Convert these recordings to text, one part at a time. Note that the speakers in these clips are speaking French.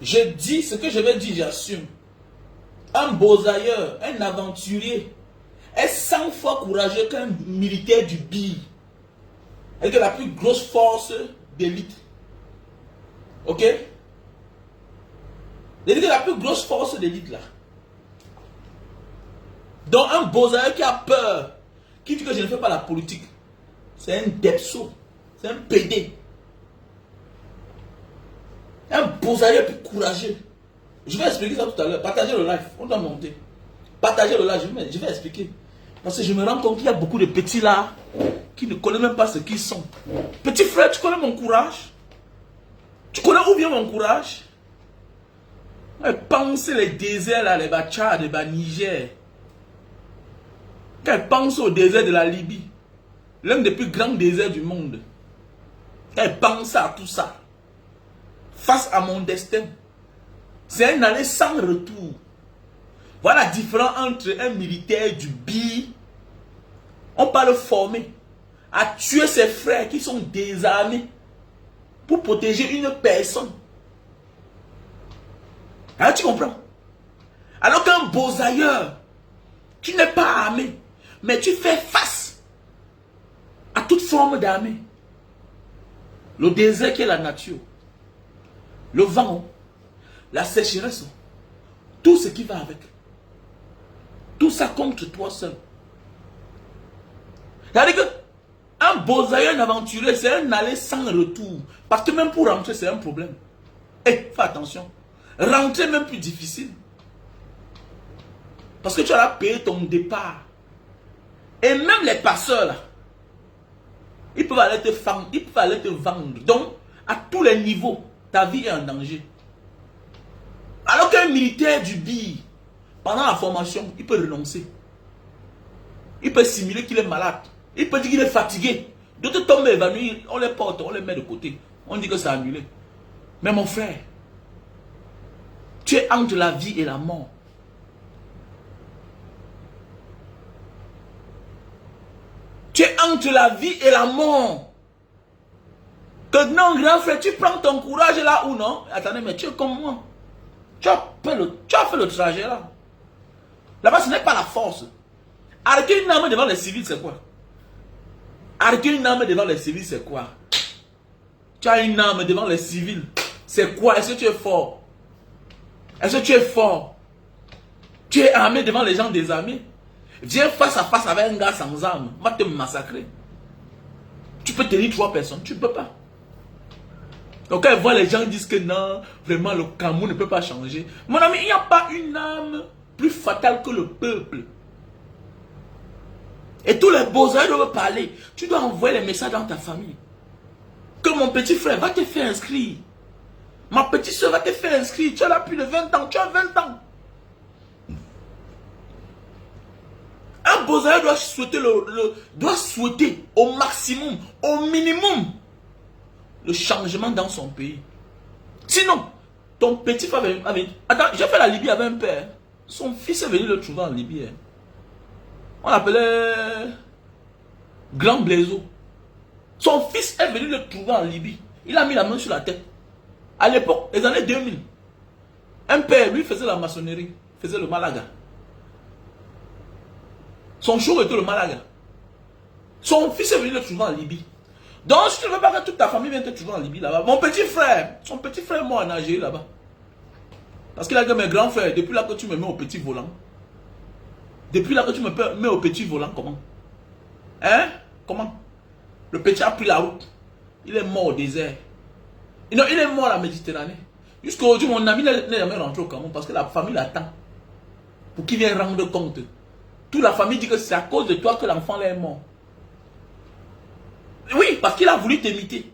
Je dis ce que je vais dire, j'assume. Un bosailleur, un aventurier, est 100 fois courageux qu'un militaire du BI. Et que la plus grosse force d'élite. Ok? C'est la plus grosse force d'élite là. Donc un bosailleur qui a peur, qui dit que je ne fais pas la politique, c'est un depso, c'est un PD. Un bosailleur plus courageux. Je vais expliquer ça tout à l'heure. Partagez le live, on doit monter. Partagez le live, je vais expliquer. Parce que je me rends compte qu'il y a beaucoup de petits là qui ne connaissent même pas ce qu'ils sont. Petit frère, tu connais mon courage? Tu connais où vient mon courage? Pensez les déserts là, les Tchad, les Niger. Qu'elle pense au désert de la Libye, l'un des plus grands déserts du monde. Elle pense à tout ça. Face à mon destin. C'est un aller sans retour. Voilà la différence entre un militaire du BI. On peut le former à tuer ses frères qui sont désarmés pour protéger une personne. Alors tu comprends? Alors qu'un bosailleur, tu n'es pas armé, mais tu fais face à toute forme d'armée. Le désert qui est la nature, le vent, la sécheresse, tout ce qui va avec. Tout ça contre toi seul. C'est-à-dire qu'un bosailleur, un aventurier, c'est un aller sans retour. Parce que même pour rentrer, c'est un problème. Et fais attention. Rentrer même plus difficile. Parce que tu as payé ton départ. Et même les passeurs là, ils peuvent aller te vendre. Donc, à tous les niveaux, ta vie est en danger. Alors qu'un militaire du BI, pendant la formation, il peut renoncer. Il peut simuler qu'il est malade. Il peut dire qu'il est fatigué. D'autres tombent évanouis, on les porte, on les met de côté. On dit que c'est annulé. Mais mon frère, tu es entre la vie et la mort. Tu es entre la vie et la mort. Que non, grand frère, tu prends ton courage là ou non? Attendez, mais tu es comme moi. Tu as fait le trajet là. Là-bas, ce n'est pas la force. Arrêter une arme devant les civils, c'est quoi? Arrêter une arme devant les civils, c'est quoi? Tu as une arme devant les civils. C'est quoi? Est-ce que tu es fort? Est-ce que tu es fort? Tu es armé devant les gens désarmés. Viens face à face avec un gars sans arme. Va te massacrer. Tu peux tenir 3 personnes. Tu ne peux pas. Donc quand ils voient les gens disent que non, vraiment le Cameroun ne peut pas changer. Mon ami, il n'y a pas une arme plus fatale que le peuple. Et tous les beaux-arts doivent parler. Tu dois envoyer les messages dans ta famille. Que mon petit frère va te faire inscrire. Ma petite soeur va te faire inscrire. Tu as là plus de 20 ans. Tu as 20 ans. Un beau-arts doit souhaiter au maximum, au minimum, le changement dans son pays. Sinon, ton petit frère va venir. Attends, j'ai fait la Libye avec un père. Son fils est venu le trouver en Libye. On l'appelait Grand Blaiseau. Son fils est venu le trouver en Libye. Il a mis la main sur la tête. À l'époque, les années 2000, un père, lui, faisait la maçonnerie, faisait le Malaga. Son show était le Malaga. Son fils est venu le trouver en Libye. Donc, si tu ne veux pas que toute ta famille vienne te trouver en Libye là-bas, mon petit frère, son petit frère moi en Algérie là-bas. Parce qu'il a dit, mes grands frères, depuis là que tu me mets au petit volant. Depuis là que tu me mets au petit volant, comment? Hein? Comment? Le petit a pris la route. Il est mort au désert. Non, il est mort à la Méditerranée. Jusqu'à aujourd'hui, mon ami n'est jamais rentré au Cameroun parce que la famille l'attend. Pour qu'il vienne rendre compte. Toute la famille dit que c'est à cause de toi que l'enfant est mort. Oui, parce qu'il a voulu t'imiter.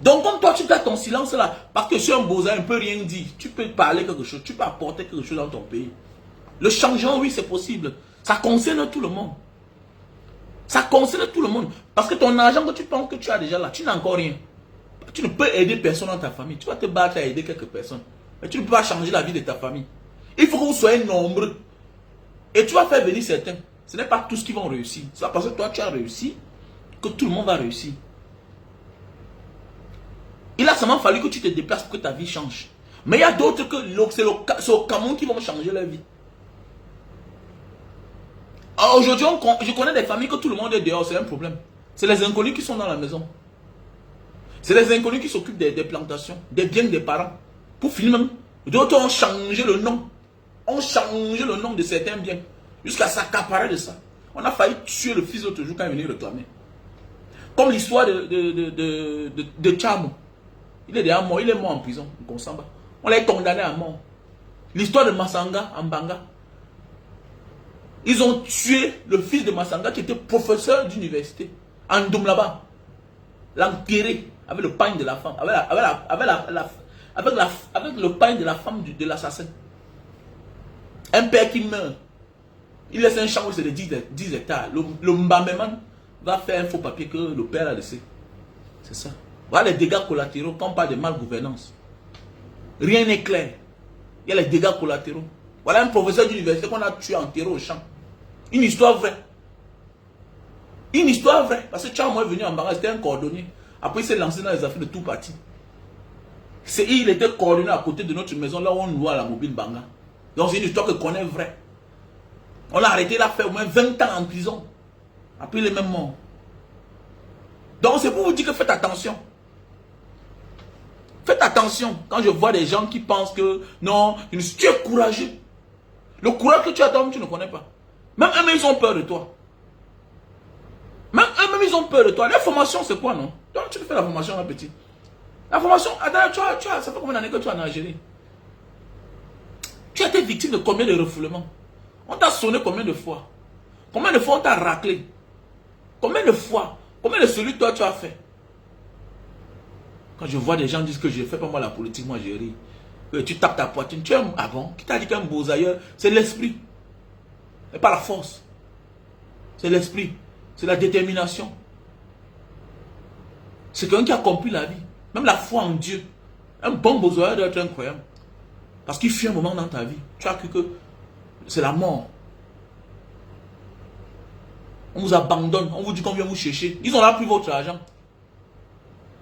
Donc, comme toi, tu gardes ton silence là, parce que sur un beau-arts, on ne peut rien dire. Tu peux parler quelque chose, tu peux apporter quelque chose dans ton pays. Le changement, oui, c'est possible. Ça concerne tout le monde. Ça concerne tout le monde. Parce que ton argent que tu penses que tu as déjà là, tu n'as encore rien. Tu ne peux aider personne dans ta famille. Tu vas te battre à aider quelques personnes. Mais tu ne peux pas changer la vie de ta famille. Il faut que vous soyez nombreux. Et tu vas faire venir certains. Ce n'est pas tous qui vont réussir. C'est pas parce que toi tu as réussi que tout le monde va réussir. Il a seulement fallu que tu te déplaces pour que ta vie change. Mais il y a d'autres que c'est au Cameroun qui vont changer leur vie. Aujourd'hui, je connais des familles que tout le monde est dehors, c'est un problème. C'est les inconnus qui sont dans la maison. C'est les inconnus qui s'occupent des plantations, des biens des parents. Pour finir même, d'autres ont changé le nom. On changé le nom de certains biens. Jusqu'à s'accaparer de ça. On a failli tuer le fils l'autre jour quand il venait réclamer. Comme l'histoire de Chamo. Il est déjà mort, il est mort en prison. On l'a condamné à mort. L'histoire de Massanga en Banga. Ils ont tué le fils de Massanga qui était professeur d'université. En Doum là-bas. L'enterré avec le pain de la femme. Avec le pain de la femme de l'assassin. Un père qui meurt. Il laisse un champ où c'est de 10 hectares. Le Mbaméman va faire un faux papier que le père a laissé. C'est ça. Voilà les dégâts collatéraux quand on parle de malgouvernance. Rien n'est clair. Il y a les dégâts collatéraux. Voilà un professeur d'université qu'on a tué enterré au champ. Une histoire vraie. Une histoire vraie. Parce que Tchao est venu en Banga, c'était un coordonnier. Après, il s'est lancé dans les affaires de tout parti. Il était coordonné à côté de notre maison, là où on loue la mobile Banga. Donc c'est une histoire que connaît vraie. On l'a arrêté, il a fait au moins 20 ans en prison. Après, il est même mort. Donc c'est pour vous dire que faites attention. Faites attention quand je vois des gens qui pensent que non, tu es courageux. Le courage que tu as, tu ne connais pas. Même eux, ils ont peur de toi. Même eux, ils ont peur de toi. La formation, c'est quoi, non? Donc, tu fais la formation, là, petit. La formation, attends, ça fait combien d'années que tu es en Algérie? Tu as été victime de combien de refoulements? On t'a sonné combien de fois? Combien de fois on t'a raclé? Combien de fois? Combien de celui que toi tu as fait? Quand je vois des gens dire que je ne fais pas moi la politique, moi je ris. Tu tapes ta poitrine, tu es un... Ah bon? Qui t'a dit qu'un beau ailleurs? C'est l'esprit. Et pas la force. C'est l'esprit. C'est la détermination. C'est quelqu'un qui a compris la vie. Même la foi en Dieu. Un bon besoin doit être incroyable. Parce qu'il fut un moment dans ta vie. Tu as cru que c'est la mort. On vous abandonne. On vous dit qu'on vient vous chercher. Ils ont là pris votre argent.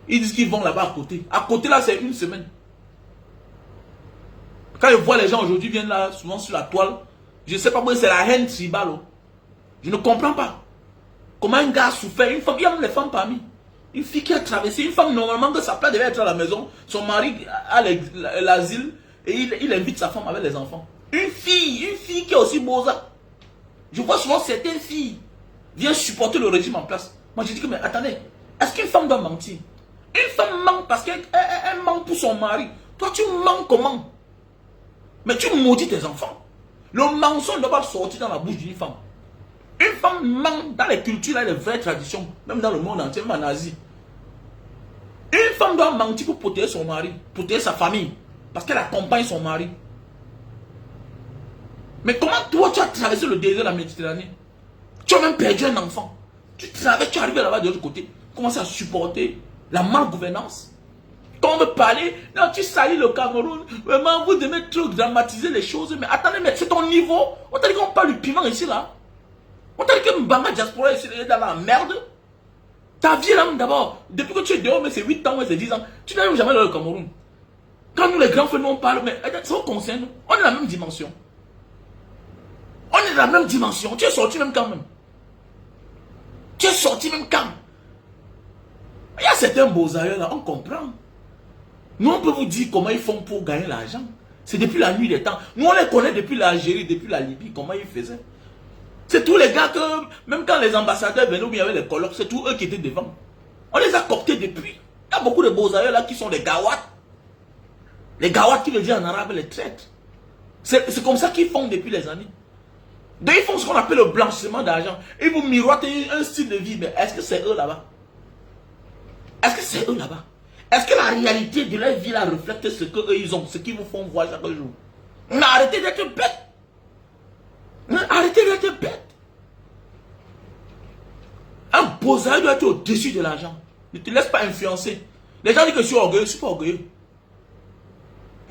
Ils disent qu'ils vont là-bas à côté. À côté là, c'est une semaine. Quand je vois les gens aujourd'hui viennent là, souvent sur la toile, je ne sais pas pourquoi c'est la haine tribale. Je ne comprends pas. Comment un gars a souffert, une femme, il y a même les femmes parmi. Une fille qui a traversé, une femme normalement que sa place devait être à la maison, son mari a l'asile et il invite sa femme avec les enfants. Une fille qui est aussi beau ça. Je vois souvent certaines filles viennent supporter le régime en place. Moi je dis que mais attendez, est-ce qu'une femme doit mentir? Une femme ment parce qu'elle ment pour son mari. Toi tu mens comment? Mais tu maudis tes enfants. Le mensonge ne doit pas sortir dans la bouche d'une femme. Une femme ment dans les cultures, dans les vraies traditions, même dans le monde entier, même en Asie. Une femme doit mentir pour protéger son mari, protéger sa famille, parce qu'elle accompagne son mari. Mais comment toi tu as traversé le désert de la Méditerranée? Tu as même perdu un enfant. Tu traverses, tu arrives là-bas de l'autre côté, tu commences à supporter la malgouvernance. Quand on veut parler, non, tu salis le Cameroun, vraiment vous devez trop dramatiser les choses, mais attendez, mais c'est ton niveau. On t'a dit qu'on parle du piment ici là. On t'a dit que Mbanga Diaspora est dans la merde. Ta vie là d'abord, depuis que tu es dehors, mais c'est 8 ans, mais c'est 10 ans, tu n'as même jamais dans le Cameroun. Quand nous les grands frères nous on parle, mais ça vous concerne, on est dans la même dimension. On est dans la même dimension. Tu es sorti même quand même. Tu es sorti même quand. Il y a certains beaux ailleurs là, on comprend. Nous on peut vous dire comment ils font pour gagner l'argent. C'est depuis la nuit des temps. Nous on les connaît depuis l'Algérie, depuis la Libye, comment ils faisaient. C'est tous les gars que, même quand les ambassadeurs venaient ou bien il y avait les colloques, c'est tous eux qui étaient devant. On les a cooptés depuis. Il y a beaucoup de beaux ailleurs là qui sont des gawats. Les gawats qui veut dire en arabe les traîtres. C'est comme ça qu'ils font depuis les années. Donc ils font ce qu'on appelle le blanchiment d'argent. Ils vous miroitent un style de vie. Mais est-ce que c'est eux là-bas? Est-ce que c'est eux là-bas? Est-ce que la réalité de leur vie là reflète ce qu'eux ils ont, ce qu'ils vous font voir chaque jour? Mais arrêtez d'être bête. Arrêtez d'être bête. Un beau-aïeux doit être au-dessus de l'argent. Ne te laisse pas influencer. Les gens disent que je suis orgueilleux. Je ne suis pas orgueilleux.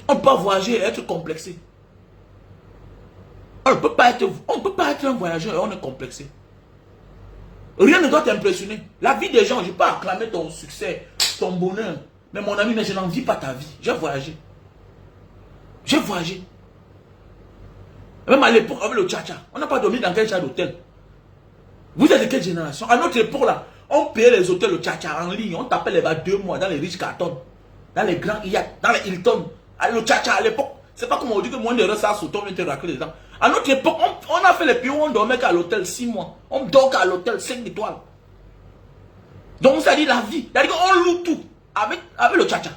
On ne peut pas voyager et être complexé. On ne peut pas être un voyageur et on est complexé. Rien ne doit t'impressionner. La vie des gens, je ne peux pas acclamer ton succès, ton bonheur. Mais mon ami, mais je n'en vis pas ta vie. J'ai voyagé. J'ai voyagé. Même à l'époque, avec le tcha-tcha, on n'a pas dormi dans quel genre d'hôtel. Vous êtes de quelle génération? À notre époque, là, on payait les hôtels, le tcha-tcha en ligne. On tapait les bas 2 mois dans les riches cartons, dans les grands yachts, dans les Hilton. Le tcha-tcha à l'époque, c'est pas comme on dit que moins de ça sauton vient te racler dedans. À notre époque, on a fait les pays où on dormait qu'à l'hôtel 6 mois. On dort qu'à l'hôtel 5 étoiles. Donc, ça dit la vie. C'est-à-dire qu'on loue tout avec le tcha-tcha.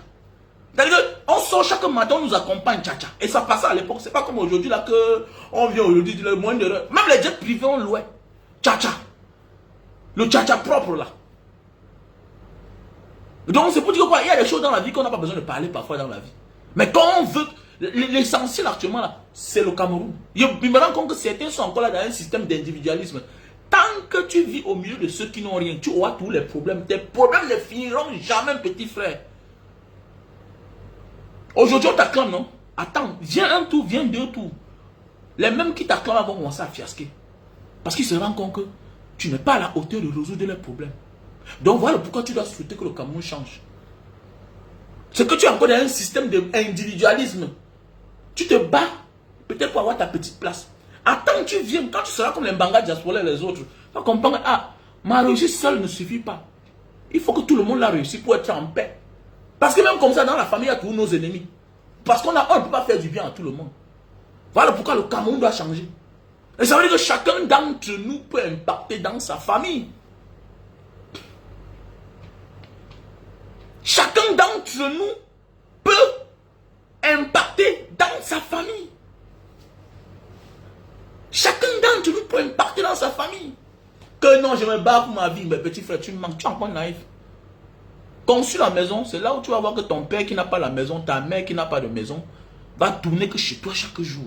C'est-à-dire qu'on sort chaque matin, on nous accompagne tcha-tcha. Et ça passait à l'époque. C'est pas comme aujourd'hui là que on vient aujourd'hui le moins de... Même les jets privés, on louait. Tcha-tcha. Le tcha-tcha propre là. Donc c'est pour dire quoi, il y a des choses dans la vie qu'on n'a pas besoin de parler parfois dans la vie. Mais quand on veut, l'essentiel actuellement là, c'est le Cameroun. Je me rends compte que certains sont encore là dans un système d'individualisme. Tant que tu vis au milieu de ceux qui n'ont rien, tu auras tous les problèmes. Tes problèmes ne finiront jamais, petit frère. Aujourd'hui on t'acclame, non? Attends, viens un tour, viens 2 tours. Les mêmes qui t'acclament vont commencer à fiasquer. Parce qu'ils se rendent compte que tu n'es pas à la hauteur de résoudre leurs problèmes. Donc voilà pourquoi tu dois souhaiter que le Cameroun change. C'est que tu es encore dans un système d'individualisme. Tu te bats peut-être pour avoir ta petite place. Attends, tu viens, quand tu seras comme les Mbanga diaspora et les autres, tu vas comprendre, ah, ma réussite seule ne suffit pas. Il faut que tout le monde la réussisse pour être en paix. Parce que même comme ça, dans la famille, il y a tous nos ennemis. Parce qu'on ne peut pas faire du bien à tout le monde. Voilà pourquoi le Cameroun doit changer. Et ça veut dire que chacun d'entre nous peut impacter dans sa famille. Chacun d'entre nous peut impacter dans sa famille. Chacun d'entre nous peut impacter dans sa famille. Que non, je me bats pour ma vie. Mais petit frère, tu me manques, tu es encore naïf. Conçu la maison, c'est là où tu vas voir que ton père qui n'a pas la maison, ta mère qui n'a pas de maison, va tourner que chez toi chaque jour.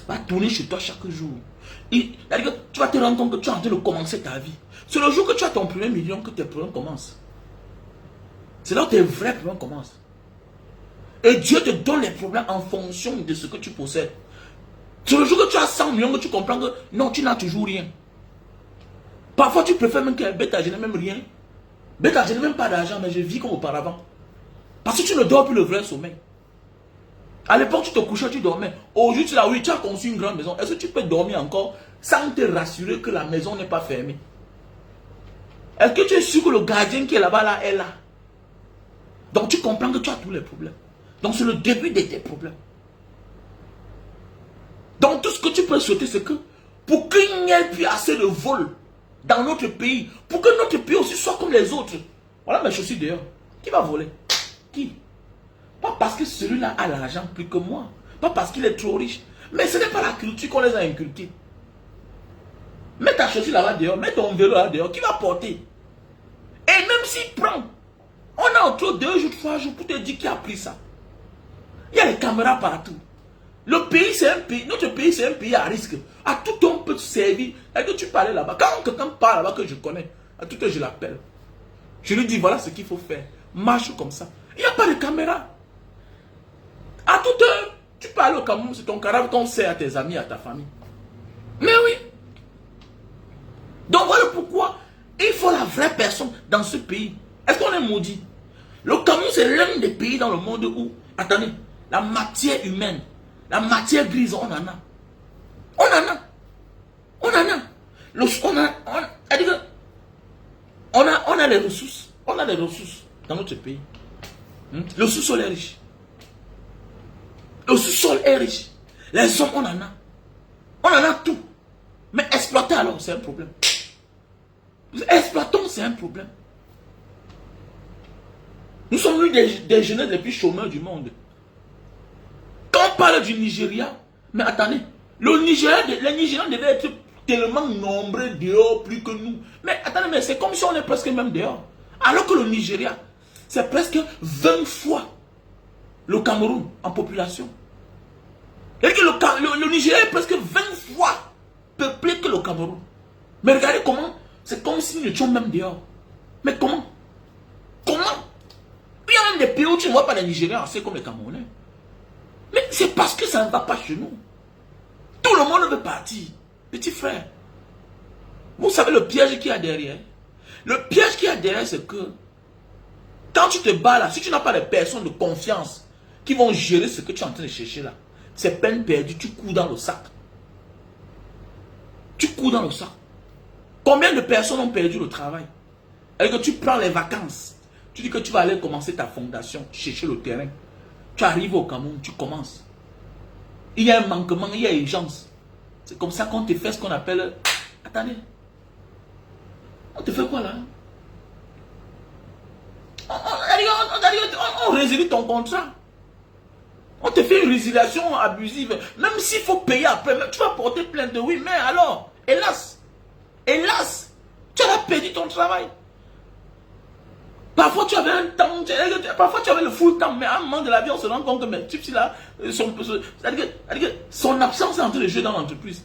Va tourner chez toi chaque jour. Tu vas te rendre compte que tu es en train de commencer ta vie. C'est le jour que tu as ton premier million que tes problèmes commencent. C'est là où tes vrais problèmes commencent. Et Dieu te donne les problèmes en fonction de ce que tu possèdes. C'est le jour que tu as 100 millions que tu comprends que non, tu n'as toujours rien. Parfois tu préfères même qu'un bêta, je n'ai même rien. Bêta, je n'ai même pas d'argent, mais je vis comme auparavant. Parce que tu ne dors plus le vrai sommeil. À l'époque, tu te couchais, tu dormais. Aujourd'hui, tu as conçu une grande maison. Est-ce que tu peux dormir encore sans te rassurer que la maison n'est pas fermée? Est-ce que tu es sûr que le gardien qui est là-bas là est là? Donc tu comprends que tu as tous les problèmes. Donc c'est le début de tes problèmes. Donc tout ce que tu peux souhaiter, c'est que pour qu'il n'y ait plus assez de vol dans notre pays, pour que notre pays aussi soit comme les autres. Voilà mes chaussures dehors. Qui va voler? Qui? Pas parce que celui-là a l'argent plus que moi. Pas parce qu'il est trop riche. Mais ce n'est pas la culture qu'on les a inculqués. Mets ta chaussure là-bas dehors, mets ton vélo là dehors. Qui va porter? Et même s'il prend, on a autour 2 jours, 3 jours pour te dire qui a pris ça. Il y a les caméras partout. Le pays, c'est un pays, notre pays, c'est un pays à risque. À tout on peut te servir. Et que tu parles là-bas. Quand quelqu'un parle là-bas que je connais, à tout je l'appelle. Je lui dis, voilà ce qu'il faut faire. Marche comme ça. Il n'y a pas de caméra. À toute heure, tu parles au Cameroun, c'est ton carave qu'on sert à tes amis, à ta famille. Mais oui. Donc voilà pourquoi il faut la vraie personne dans ce pays. Est-ce qu'on est maudit? Le Cameroun, c'est l'un des pays dans le monde où, attendez, la matière humaine, la matière grise, on en a. On en a. On en a. On a les ressources. On a les ressources dans notre pays. Le sous-sol est riche. Le sous-sol est riche. Les hommes, on en a. On en a tout. Mais exploiter alors, c'est un problème. Exploitons, c'est un problème. Nous sommes des jeunes les plus chômeurs du monde. Quand on parle du Nigeria, mais attendez, les Nigériens devaient être tellement nombreux dehors plus que nous. Mais attendez, mais c'est comme si on est presque même dehors. Alors que le Nigeria, c'est presque 20 fois le Cameroun en population. Et que le Nigeria est presque 20 fois peuplé que le Cameroun. Mais regardez comment, c'est comme si nous étions même dehors. Mais comment? Comment? Il y a même des pays où tu ne vois pas les Nigériens assez comme les Camerounais. Mais c'est parce que ça ne va pas chez nous. Tout le monde veut partir. Petit frère, vous savez le piège qu'il y a derrière? Le piège qu'il y a derrière, c'est que Quand tu te bats là, si tu n'as pas de personnes de confiance qui vont gérer ce que tu es en train de chercher là, c'est peine perdue, tu cours dans le sac. Tu cours dans le sac. Combien de personnes ont perdu le travail? Et que tu prends les vacances. Tu dis que tu vas aller commencer ta fondation, chercher le terrain. Tu arrives au Cameroun, tu commences. Il y a un manquement, il y a urgence. C'est comme ça qu'on te fait ce qu'on appelle... Attendez. On te fait quoi là? On résilie ton contrat. On te fait une résiliation abusive. Même s'il faut payer après, tu vas porter plainte de oui, mais alors, hélas, tu as perdu ton travail. Parfois tu avais un temps, parfois tu avais le full temps, mais à un moment de la vie, on se rend compte que mes types là, c'est-à-dire que son absence est en train de jouer dans l'entreprise.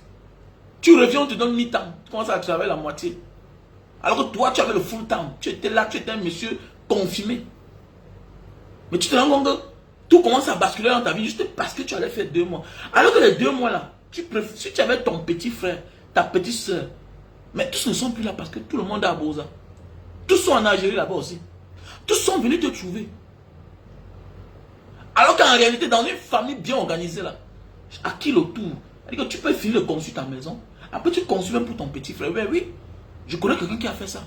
Tu reviens, on te donne mi-temps, tu commences à travailler la moitié. Alors que toi, tu avais le full temps, tu étais là, tu étais un monsieur confirmé. Mais tu te rends compte que tout commence à basculer dans ta vie juste parce que tu allais faire 2 mois. Alors que les 2 mois là, si tu avais ton petit frère, ta petite soeur, mais tous ne sont plus là parce que tout le monde est à Boza. Tous sont en Algérie là-bas aussi. Tous sont venus te trouver. Alors qu'en réalité, dans une famille bien organisée là, à qui le tour? C'est-à-dire que tu peux finir de construire ta maison. Après tu construis même pour ton petit frère. Ben oui, je connais quelqu'un qui a fait ça.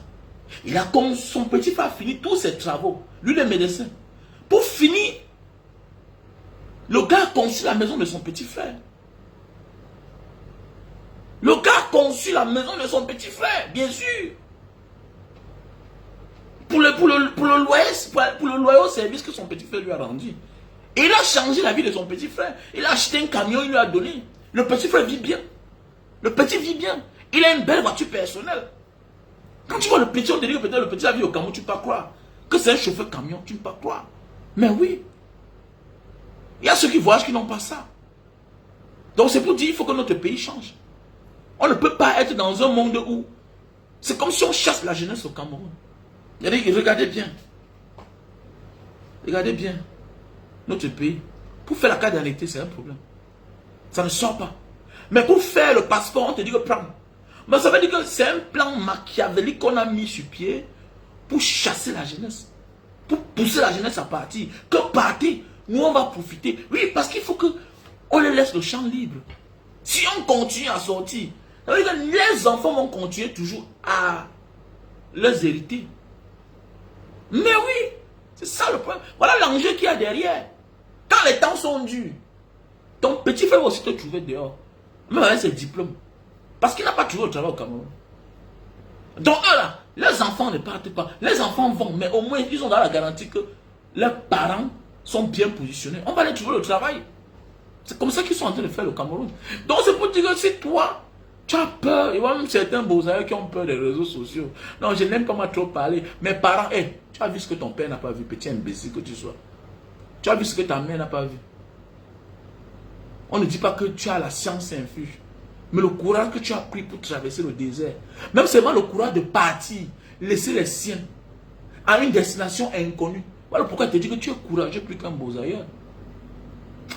Il a comme son petit frère a fini tous ses travaux. Lui le médecin. Pour finir, le gars a conçu la maison de son petit frère. Le gars a conçu la maison de son petit frère, bien sûr. Pour le loyer au service que son petit frère lui a rendu. Et il a changé la vie de son petit frère. Il a acheté un camion, il lui a donné. Le petit frère vit bien. Le petit vit bien. Il a une belle voiture personnelle. Quand tu vois le petit, on te dit que peut-être le petit a vu au Cameroun, tu ne peux pas croire. Que c'est un chauffeur camion, tu ne peux pas croire. Mais oui. Il y a ceux qui voyagent qui n'ont pas ça. Donc c'est pour dire qu'il faut que notre pays change. On ne peut pas être dans un monde où c'est comme si on chasse la jeunesse au Cameroun. Regardez bien. Regardez bien. Notre pays. Pour faire la carte d'identité, c'est un problème. Ça ne sort pas. Mais pour faire le passeport, on te dit que prends. Mais ça veut dire que c'est un plan machiavélique qu'on a mis sur pied pour chasser la jeunesse. Pour pousser la jeunesse à partir. Que partir, nous on va profiter. Oui, parce qu'il faut que on les laisse le champ libre. Si on continue à sortir, ça veut dire que les enfants vont continuer toujours à les hériter. Mais oui, c'est ça le problème. Voilà l'enjeu qu'il y a derrière. Quand les temps sont durs, ton petit frère va aussi te trouver dehors. Même avec ses diplômes. Parce qu'il n'a pas trouvé le travail au Cameroun. Donc eux là, les enfants ne partent pas. Les enfants vont, mais au moins ils ont dans la garantie que leurs parents sont bien positionnés. On va les trouver le travail. C'est comme ça qu'ils sont en train de faire le Cameroun. Donc c'est pour dire que si toi, tu as peur, il y a même certains beaux-ailleurs qui ont peur des réseaux sociaux. Non, je n'aime pas moi trop parler. Mes parents, hey, tu as vu ce que ton père n'a pas vu, petit imbécile que tu sois. Tu as vu ce que ta mère n'a pas vu. On ne dit pas que tu as la science infuse. Mais le courage que tu as pris pour traverser le désert, même seulement le courage de partir, laisser les siens à une destination inconnue. Voilà pourquoi je te dis que tu es courageux plus qu'un beaux-ailleurs.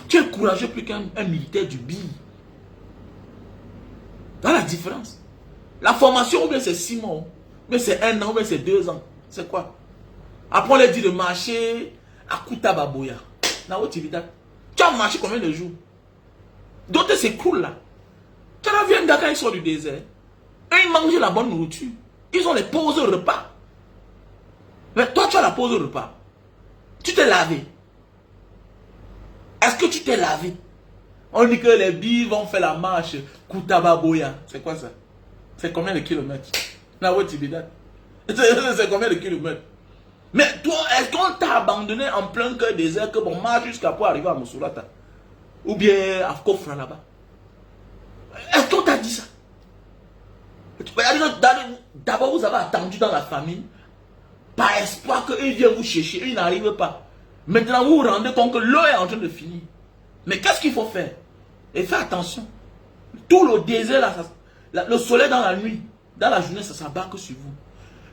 Tu es courageux plus qu'un militaire du BI. Dans la différence. La formation, ou bien c'est 6 mois, ou bien c'est 1 an, ou bien c'est 2 ans. C'est quoi? Après on leur dit de marcher à Koutababoya. Tu as marché combien de jours? D'autres s'écroulent là. Tu as vu un gars quand il sort du désert. Et ils mangent la bonne nourriture. Ils ont les pauses repas. Mais toi tu as la pause repas. Tu t'es lavé. Est-ce que tu t'es lavé? On dit que les billes vont faire la marche Koutababoya. C'est quoi ça? C'est combien de kilomètres? C'est combien de kilomètres? Mais toi, est-ce qu'on t'a abandonné en plein cœur désert que bon marche jusqu'à pour arriver à Moussoulata? Ou bien à Kofra là-bas? Est-ce qu'on t'a dit ça? D'abord vous avez attendu dans la famille par espoir qu'ils viennent vous chercher, ils n'arrivent pas. Maintenant vous vous rendez compte que l'eau est en train de finir. Mais qu'est-ce qu'il faut faire? Et faites attention. Tout le désert là, le soleil dans la nuit, dans la journée, ça s'abat que sur vous.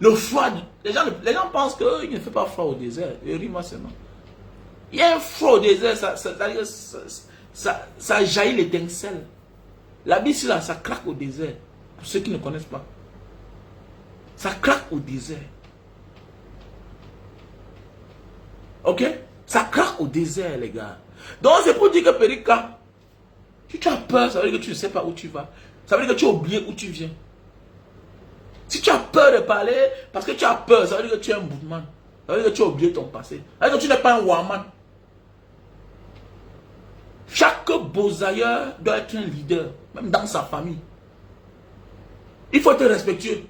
Le froid, les gens pensent qu'il ne fait pas froid au désert. Ris-moi seulement. Il y a un froid au désert, ça jaillit l'étincelle. La bise là, ça craque au désert. Pour ceux qui ne connaissent pas. Ça craque au désert. Ok? Ça craque au désert, les gars. Donc, c'est pour dire que Périka, si tu as peur, ça veut dire que tu ne sais pas où tu vas. Ça veut dire que tu as oublié où tu viens. Si tu as peur de parler, parce que tu as peur, ça veut dire que tu es un boudman. Ça veut dire que tu as oublié ton passé. Ça veut dire que tu n'es pas un waman. Chaque bosailleur doit être un leader, même dans sa famille. Il faut être respectueux.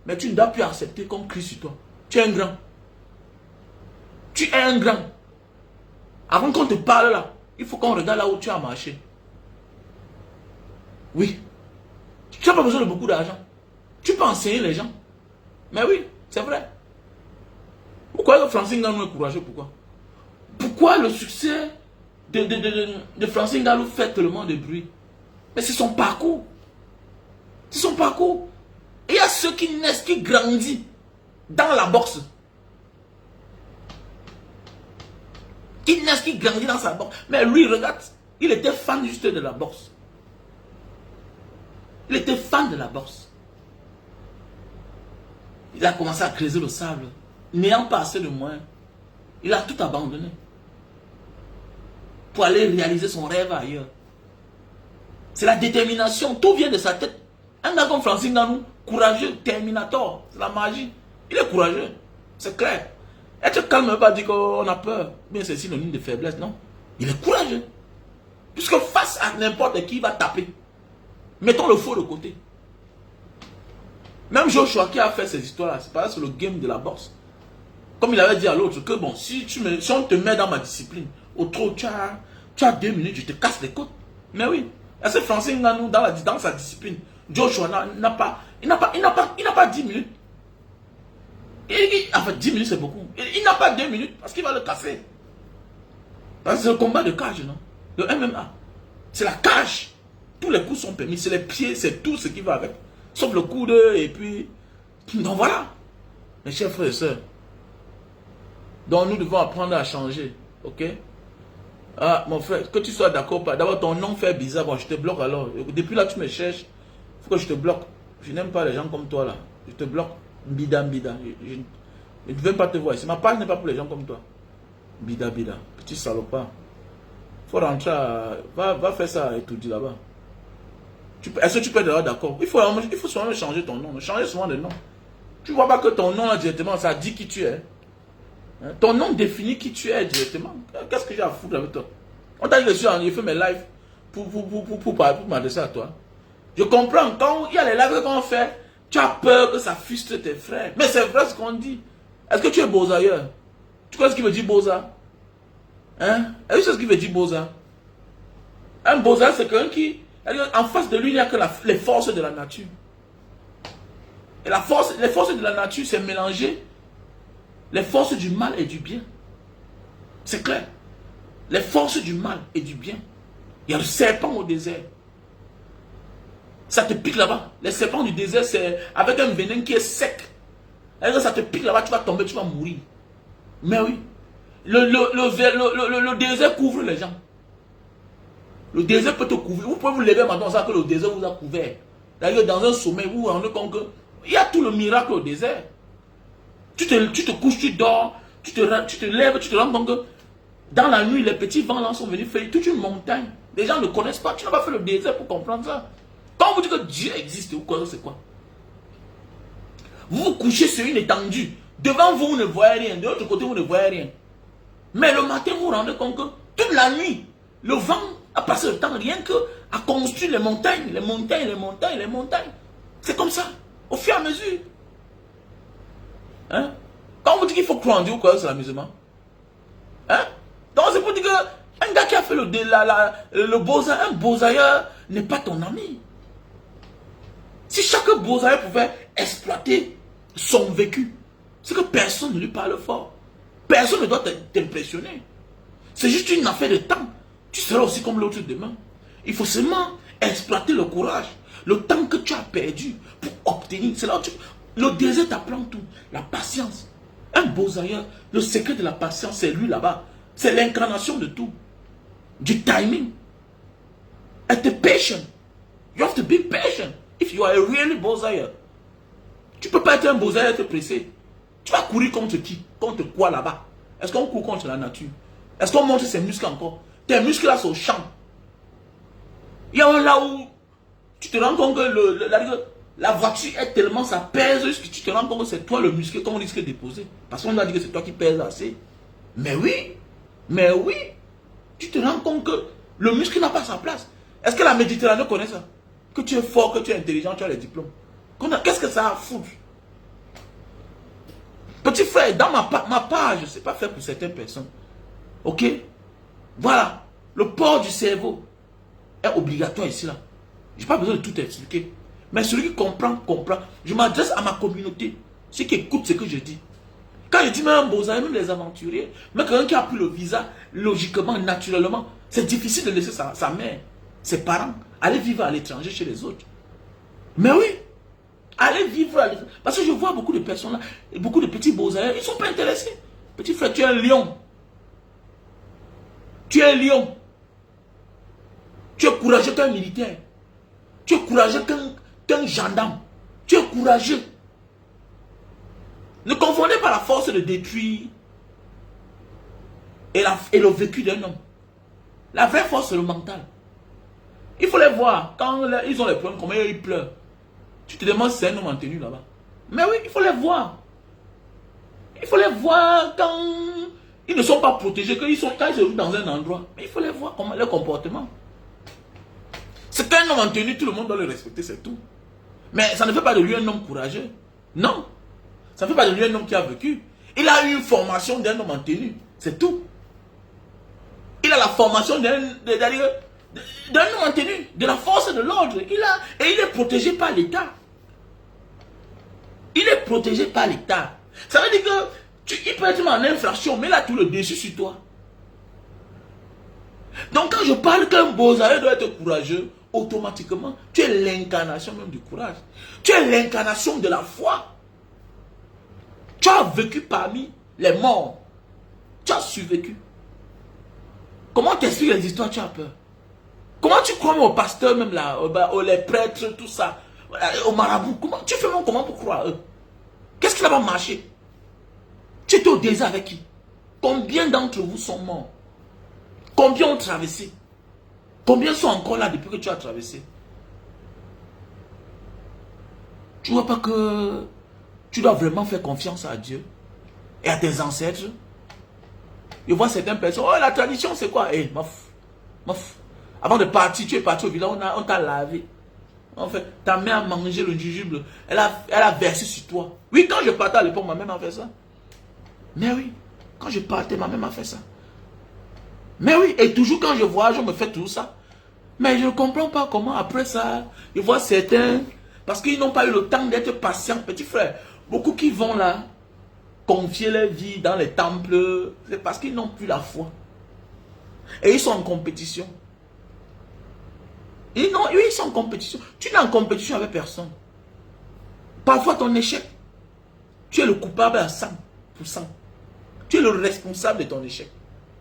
Mais tu ne dois plus accepter qu'on crie sur toi. Tu es un grand. Tu es un grand. Avant qu'on te parle là, il faut qu'on regarde là où tu as marché. Oui. Tu n'as pas besoin de beaucoup d'argent. Tu peux enseigner les gens. Mais oui, c'est vrai. Pourquoi Francine Ngannou est courageux? Pourquoi le succès de Francine Ngannou fait tellement de bruit? Mais c'est son parcours. C'est son parcours. Et il y a ceux qui naissent, qui grandissent dans la boxe. Qui naissent, qui grandissent dans sa boxe. Mais lui, regarde, il était fan juste de la boxe. Il était fan de la boxe. Il a commencé à creuser le sable. N'ayant pas assez de moyens, il a tout abandonné pour aller réaliser son rêve ailleurs. C'est la détermination. Tout vient de sa tête. Un gars comme Francine Ngannou, courageux, terminator, c'est la magie. Il est courageux, c'est clair. Être calme ne veut pas dire qu'on a peur. Mais c'est synonyme de faiblesse, non. Il est courageux. Puisque face à n'importe qui, il va taper. Mettons le faux de côté. Même Joshua qui a fait ces histoires-là, c'est pas sur le game de la boxe. Comme il avait dit à l'autre que bon, si on te met dans ma discipline, au trop, tu as 2 minutes, je te casse les côtes. Mais oui, est-ce que Francine Ngannou dans sa discipline, Joshua n'a pas 10 minutes. En fait, 10 minutes c'est beaucoup. Il n'a pas 2 minutes parce qu'il va le casser. Parce que c'est le combat de cage, non? Le MMA. C'est la cage. Tous les coups sont permis. C'est les pieds, c'est tout ce qui va avec. Sauf le coude et puis... Donc voilà. Mes chers frères et sœurs. Donc nous devons apprendre à changer. Ok? Ah, mon frère, que tu sois d'accord pas. D'abord, ton nom fait bizarre. Bon, je te bloque alors. Depuis là, tu me cherches. Il faut que je te bloque. Je n'aime pas les gens comme toi là. Je te bloque. Bida, bida. Je ne veux pas te voir ici. Ma page n'est pas pour les gens comme toi. Bida, bida. Petit salopard. Faut rentrer à... Va faire ça et tout dit là-bas. Est-ce que tu peux être d'accord? Il faut souvent changer ton nom. Changer souvent de nom. Tu vois pas que ton nom là directement, ça dit qui tu es. Hein? Ton nom définit qui tu es directement. Qu'est-ce que j'ai à foutre avec toi? On t'a dit que j'ai fait mes lives pour m'adresser à toi. Je comprends. Quand il y a les lives qu'on fait, tu as peur que ça frustre tes frères. Mais c'est vrai ce qu'on dit. Est-ce que tu es bosailleur? Tu connais ce qui veut dire bosa? Hein? Est-ce que c'est ce qui veut dire bosa? Un bosa, c'est quelqu'un qui... En face de lui, il n'y a que les forces de la nature. Et les forces de la nature, c'est mélanger les forces du mal et du bien. C'est clair. Les forces du mal et du bien. Il y a le serpent au désert. Ça te pique là-bas. Les serpents du désert, c'est avec un venin qui est sec. Et ça te pique là-bas, tu vas tomber, tu vas mourir. Mais oui. Le désert couvre les gens. Le désert peut te couvrir. Vous pouvez vous lever maintenant sans que le désert vous a couvert. D'ailleurs, dans un sommeil, vous vous rendez compte que il y a tout le miracle au désert. Tu te couches, tu dors, tu te lèves, tu te rends compte que dans la nuit, les petits vents là sont venus faire toute une montagne. Les gens ne connaissent pas. Tu n'as pas fait le désert pour comprendre ça. Quand on vous dit que Dieu existe, ou quoi, c'est quoi? Vous vous couchez sur une étendue. Devant vous, vous ne voyez rien. De l'autre côté, vous ne voyez rien. Mais le matin, vous vous rendez compte que toute la nuit, le vent a passé le temps rien que à construire les montagnes, les montagnes, les montagnes, les montagnes. C'est comme ça, au fur et à mesure. Hein? Quand on vous dit qu'il faut croire en Dieu, quoi, c'est l'amusement. Hein? Donc c'est pour dire qu'un gars qui a fait le bosailleur, un bosailleur n'est pas ton ami. Si chaque bosailleur pouvait exploiter son vécu, c'est que personne ne lui parle fort. Personne ne doit t'impressionner. C'est juste une affaire de temps. Tu seras aussi comme l'autre demain. Il faut seulement exploiter le courage, le temps que tu as perdu pour obtenir. C'est là où le désert t'apprend tout. La patience. Un bosailleur, le secret de la patience, c'est lui là-bas. C'est l'incarnation de tout. Du timing. Être patient. You have to be patient. If you are a really bosailleur. Tu ne peux pas être un bosailleur et être pressé. Tu vas courir contre qui? Contre quoi là-bas? Est-ce qu'on court contre la nature? Est-ce qu'on montre ses muscles encore? Tes muscles là sont au champ. Il y a un là où tu te rends compte que la voiture est tellement, ça pèse, que tu te rends compte que c'est toi le muscle qu'on risque de déposer. Parce qu'on a dit que c'est toi qui pèse assez. Mais oui, tu te rends compte que le muscle n'a pas sa place. Est-ce que la Méditerranée connaît ça? Que tu es fort, que tu es intelligent, tu as les diplômes. Qu'est-ce que ça a à foutre? Petit frère, dans ma page, c'est pas fait pour certaines personnes. Ok? Voilà. Le port du cerveau est obligatoire ici là. Je n'ai pas besoin de tout expliquer. Mais celui qui comprend, comprend. Je m'adresse à ma communauté. Ceux qui écoutent ce que je dis. Quand je dis même Bozaï, même les aventuriers, même quelqu'un qui a pris le visa, logiquement, naturellement, c'est difficile de laisser sa mère, ses parents, aller vivre à l'étranger chez les autres. Mais oui, aller vivre à l'étranger. Parce que je vois beaucoup de personnes là, beaucoup de petits Bozaïens, ils ne sont pas intéressés. Petit frère, tu es un lion. Tu es un lion. Tu es courageux qu'un militaire. Tu es courageux qu'un gendarme. Tu es courageux. Ne confondez pas la force de détruire et le vécu d'un homme. La vraie force, c'est le mental. Il faut les voir. Quand ils ont les problèmes, comment ils pleurent. Tu te demandes si c'est un homme en tenue là-bas. Mais oui, il faut les voir. Il faut les voir quand ils ne sont pas protégés, quand ils se trouvent dans un endroit. Mais il faut les voir, comment leur comportement. C'est qu'un homme en tenue, tout le monde doit le respecter, c'est tout. Mais ça ne fait pas de lui un homme courageux. Non. Ça ne fait pas de lui un homme qui a vécu. Il a eu une formation d'un homme en tenue. C'est tout. Il a la formation d'un homme en tenue, de la force de l'ordre. Et il est protégé par l'État. Il est protégé par l'État. Ça veut dire que il peut être en infraction, mais il a tout le dessus sur toi. Donc quand je parle qu'un Bozaïen doit être courageux, automatiquement, tu es l'incarnation même du courage. Tu es l'incarnation de la foi. Tu as vécu parmi les morts. Tu as survécu. Comment t'expliques les histoires, tu as peur? Comment tu crois aux pasteurs même là, aux les prêtres, tout ça, aux marabouts? Tu fais même comment pour croire à eux? Qu'est-ce qui n'a pas marché? Tu étais au désert avec qui? Combien d'entre vous sont morts? Combien ont traversé? Combien sont encore là depuis que tu as traversé? Tu ne vois pas que tu dois vraiment faire confiance à Dieu et à tes ancêtres? Je vois certaines personnes, oh la tradition c'est quoi? Eh, maf. Avant de partir, tu es parti au village, on t'a lavé. En fait, ta mère a mangé le jujube, elle a versé sur toi. Oui, quand je partais à l'époque, ma mère m'a fait ça. Mais oui, quand je partais, ma mère m'a fait ça. Mais oui, et toujours quand je voyage, je me fais tout ça. Mais je ne comprends pas comment après ça, je vois certains, parce qu'ils n'ont pas eu le temps d'être patients, petit frère. Beaucoup qui vont là, confier leur vie dans les temples, c'est parce qu'ils n'ont plus la foi. Et ils sont en compétition. Ils sont en compétition. Tu n'es en compétition avec personne. Parfois ton échec, tu es le coupable à 100%. Tu es le responsable de ton échec.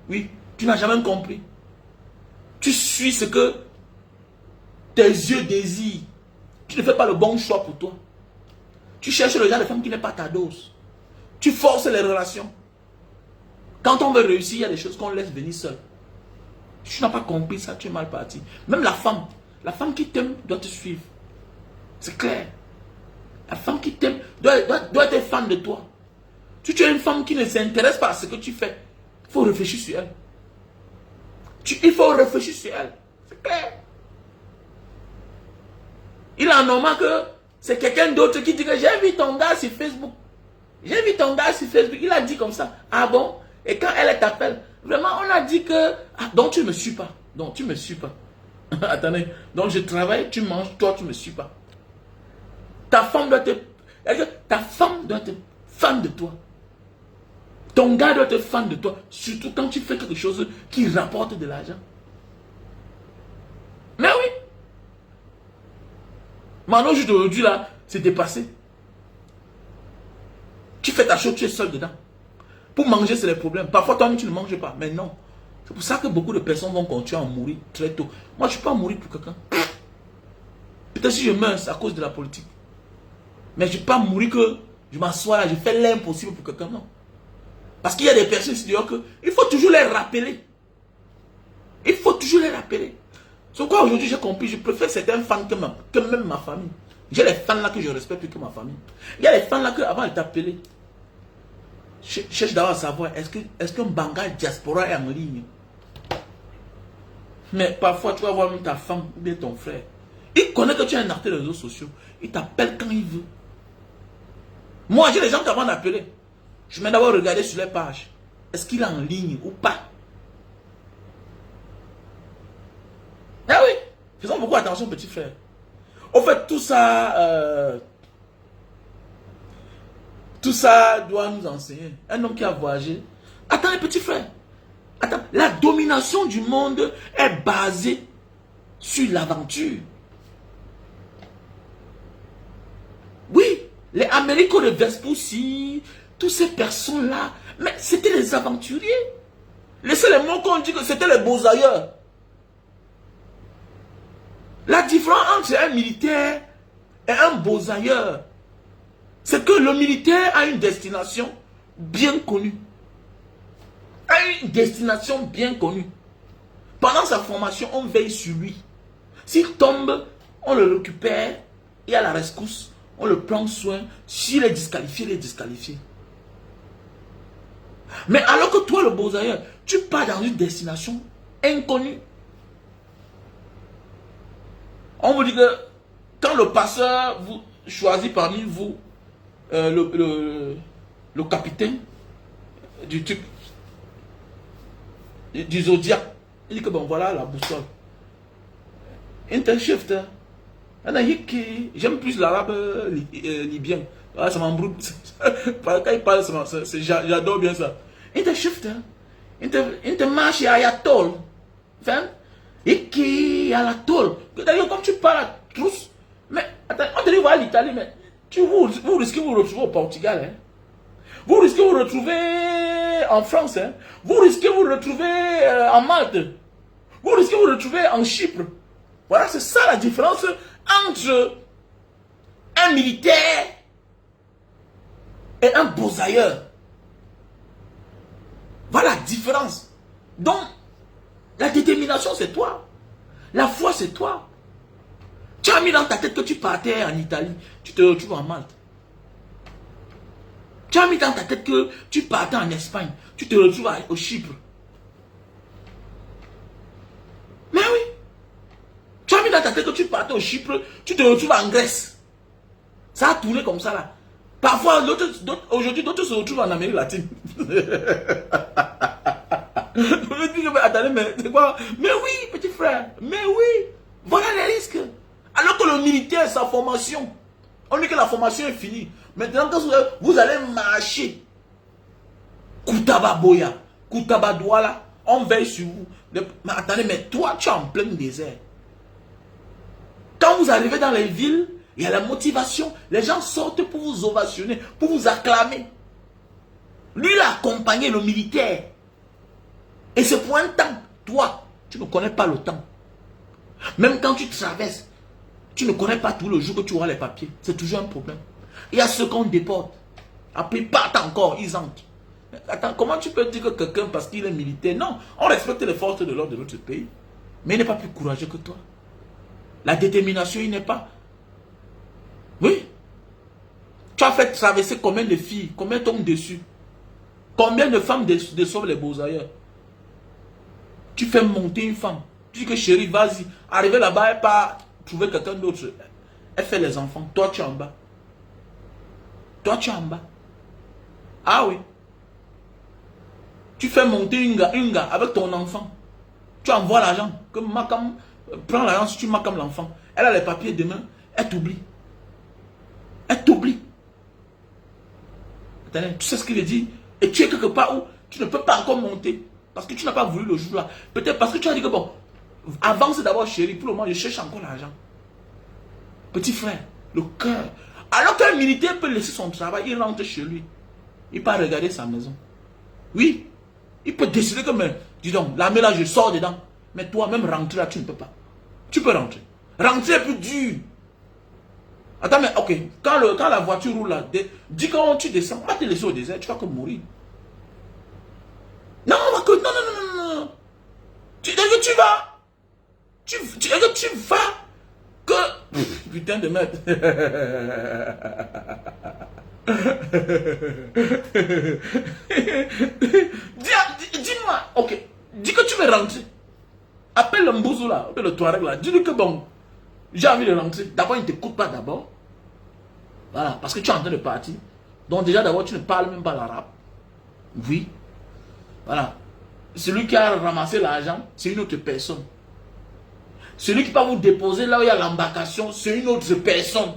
Oui, tu n'as jamais compris. Tu suis ce que tes yeux désirent. Tu ne fais pas le bon choix pour toi. Tu cherches le genre de femme qui n'est pas ta dose. Tu forces les relations. Quand on veut réussir, il y a des choses qu'on laisse venir seul. Si tu n'as pas compris ça, tu es mal parti. Même la femme qui t'aime doit te suivre. C'est clair. La femme qui t'aime doit être fan de toi. Si tu es une femme qui ne s'intéresse pas à ce que tu fais, il faut réfléchir sur elle. Il faut réfléchir sur elle. C'est clair. Il est normal que c'est quelqu'un d'autre qui dit que j'ai vu ton gars sur Facebook. J'ai vu ton gars sur Facebook. Il a dit comme ça. Ah bon? Et quand elle t'appelle, vraiment, on a dit que... Ah, donc tu ne me suis pas. Donc tu ne me suis pas. Attendez. Donc je travaille, tu manges, toi tu ne me suis pas. Ta femme doit être fan de toi. Ton gars doit être fan de toi. Surtout quand tu fais quelque chose qui rapporte de l'argent. Mais oui. Maintenant, juste aujourd'hui, là, c'est dépassé. Tu fais ta chose, tu es seul dedans. Pour manger, c'est les problèmes. Parfois, toi-même, tu ne manges pas. Mais non. C'est pour ça que beaucoup de personnes vont continuer à mourir très tôt. Moi, je ne suis pas mourir pour quelqu'un. Peut-être si je meurs, c'est à cause de la politique. Mais je ne suis pas mourir que je m'assois là, je fais l'impossible pour quelqu'un. Non. Parce qu'il y a des personnes ici dehors que il faut toujours les rappeler. Il faut toujours les rappeler. C'est pourquoi aujourd'hui j'ai compris, je préfère certains fans que même ma famille. J'ai les fans là que je respecte plus que ma famille. Il y a les fans là que avant de t'appeler, je cherche d'abord à savoir est-ce qu'un Banga diaspora est en ligne. Mais parfois tu vas voir même ta femme ou bien ton frère. Il connaît que tu es un artiste des réseaux sociaux. Il t'appelle quand il veut. Moi j'ai les gens qui avant d'appeler. Je vais d'abord regarder sur les pages. Est-ce qu'il est en ligne ou pas? Ah oui, faisons beaucoup attention, petit frère. Au fait, tout ça doit nous enseigner. Un homme qui a voyagé. Attends, petit frère. Attends, la domination du monde est basée sur l'aventure. Oui, les Américains de Vespucci, toutes ces personnes-là, mais c'était les aventuriers. Laissez les mots qu'on dit que c'était les beaux ailleurs. La différence entre un militaire et un beaux ailleurs, c'est que le militaire a une destination bien connue. A une destination bien connue. Pendant sa formation, on veille sur lui. S'il tombe, on le récupère et à la rescousse, on le prend soin. S'il est disqualifié, il est disqualifié. Mais alors que toi, le beaux ailleurs, tu pars dans une destination inconnue. On vous dit que quand le passeur vous choisit parmi vous le capitaine du truc, du zodiaque, il dit que bon voilà la boussole. Intershift. J'aime plus l'arabe libyen. Ah, ça m'embrouille. Quand il parle, j'adore bien ça. Intershift. Intermarche à Yatol. Enfin, et qui à la tôle. D'ailleurs, comme tu parles à tous, mais attends, on te dit voilà l'Italie, mais vous risquez de vous retrouver au Portugal. Hein? Vous risquez de vous retrouver en France. Hein? Vous risquez de vous retrouver en Malte. Vous risquez de vous retrouver en Chypre. Voilà, c'est ça la différence entre un militaire et un beaux-ailleurs. Voilà la différence. Donc, la détermination, c'est toi. La foi, c'est toi. Tu as mis dans ta tête que tu partais en Italie. Tu te retrouves en Malte. Tu as mis dans ta tête que tu partais en Espagne. Tu te retrouves au Chypre. Mais oui. Tu as mis dans ta tête que tu partais au Chypre. Tu te retrouves en Grèce. Ça a tourné comme ça là. Parfois, aujourd'hui, d'autres se retrouvent en Amérique latine. Attendez, mais c'est quoi? Mais oui, petit frère, mais oui, voilà les risques. Alors que le militaire, sa formation, on dit que la formation est finie. Maintenant, quand vous allez marcher, Koutaba Boya, Koutaba Douala, on veille sur vous. Mais attendez, mais toi, tu es en plein désert. Quand vous arrivez dans les villes, il y a la motivation. Les gens sortent pour vous ovationner, pour vous acclamer. Lui, il a accompagné le militaire. Et c'est pour un temps. Toi, tu ne connais pas le temps. Même quand tu traverses, tu ne connais pas tout le jour que tu auras les papiers. C'est toujours un problème. Il y a ceux qu'on déporte. Après, ils partent encore, ils entrent. Attends, comment tu peux dire que quelqu'un, parce qu'il est militaire? Non, on respecte les forces de l'ordre de notre pays. Mais il n'est pas plus courageux que toi. La détermination, il n'est pas. Oui. Tu as fait traverser combien de filles? Combien tombent dessus? Combien de femmes déçoivent les beaux ailleurs? Tu fais monter une femme. Tu dis que chérie, vas-y. Arriver là-bas, elle part trouver quelqu'un d'autre. Elle fait les enfants. Toi, tu es en bas. Toi, tu es en bas. Ah oui. Tu fais monter une gars avec ton enfant. Tu envoies l'argent. Que Makam prend l'argent si tu Makam l'enfant. Elle a les papiers demain. Elle t'oublie. Elle t'oublie. Attendez, tu sais ce qu'il veut dire? Et tu es quelque part où tu ne peux pas encore monter. Parce que tu n'as pas voulu le jour-là. Peut-être parce que tu as dit que bon, avance d'abord chérie, pour le moment je cherche encore l'argent. Petit frère, le cœur. Alors qu'un militaire peut laisser son travail, il rentre chez lui. Il peut regarder sa maison. Oui, il peut décider que, mais, dis donc, la main là, je sors dedans. Mais toi, même rentrer là, tu ne peux pas. Tu peux rentrer. Rentrer est plus dur. Attends, mais ok, quand la voiture roule là, dis quand tu descends, on va te laisser au désert, tu vas que mourir. Tu vas que... Putain de merde. Dis-moi, ok. Dis que tu veux rentrer. Appelle le Mbouzou là, appelle le Touareg là. Dis-lui que bon, j'ai envie de rentrer. D'abord, il ne t'écoute pas d'abord. Voilà, parce que tu es en train de partir. Donc déjà d'abord, tu ne parles même pas l'arabe. Oui. Voilà. Celui qui a ramassé l'argent, c'est une autre personne. Celui qui va vous déposer là où il y a l'embarcation, c'est une autre personne.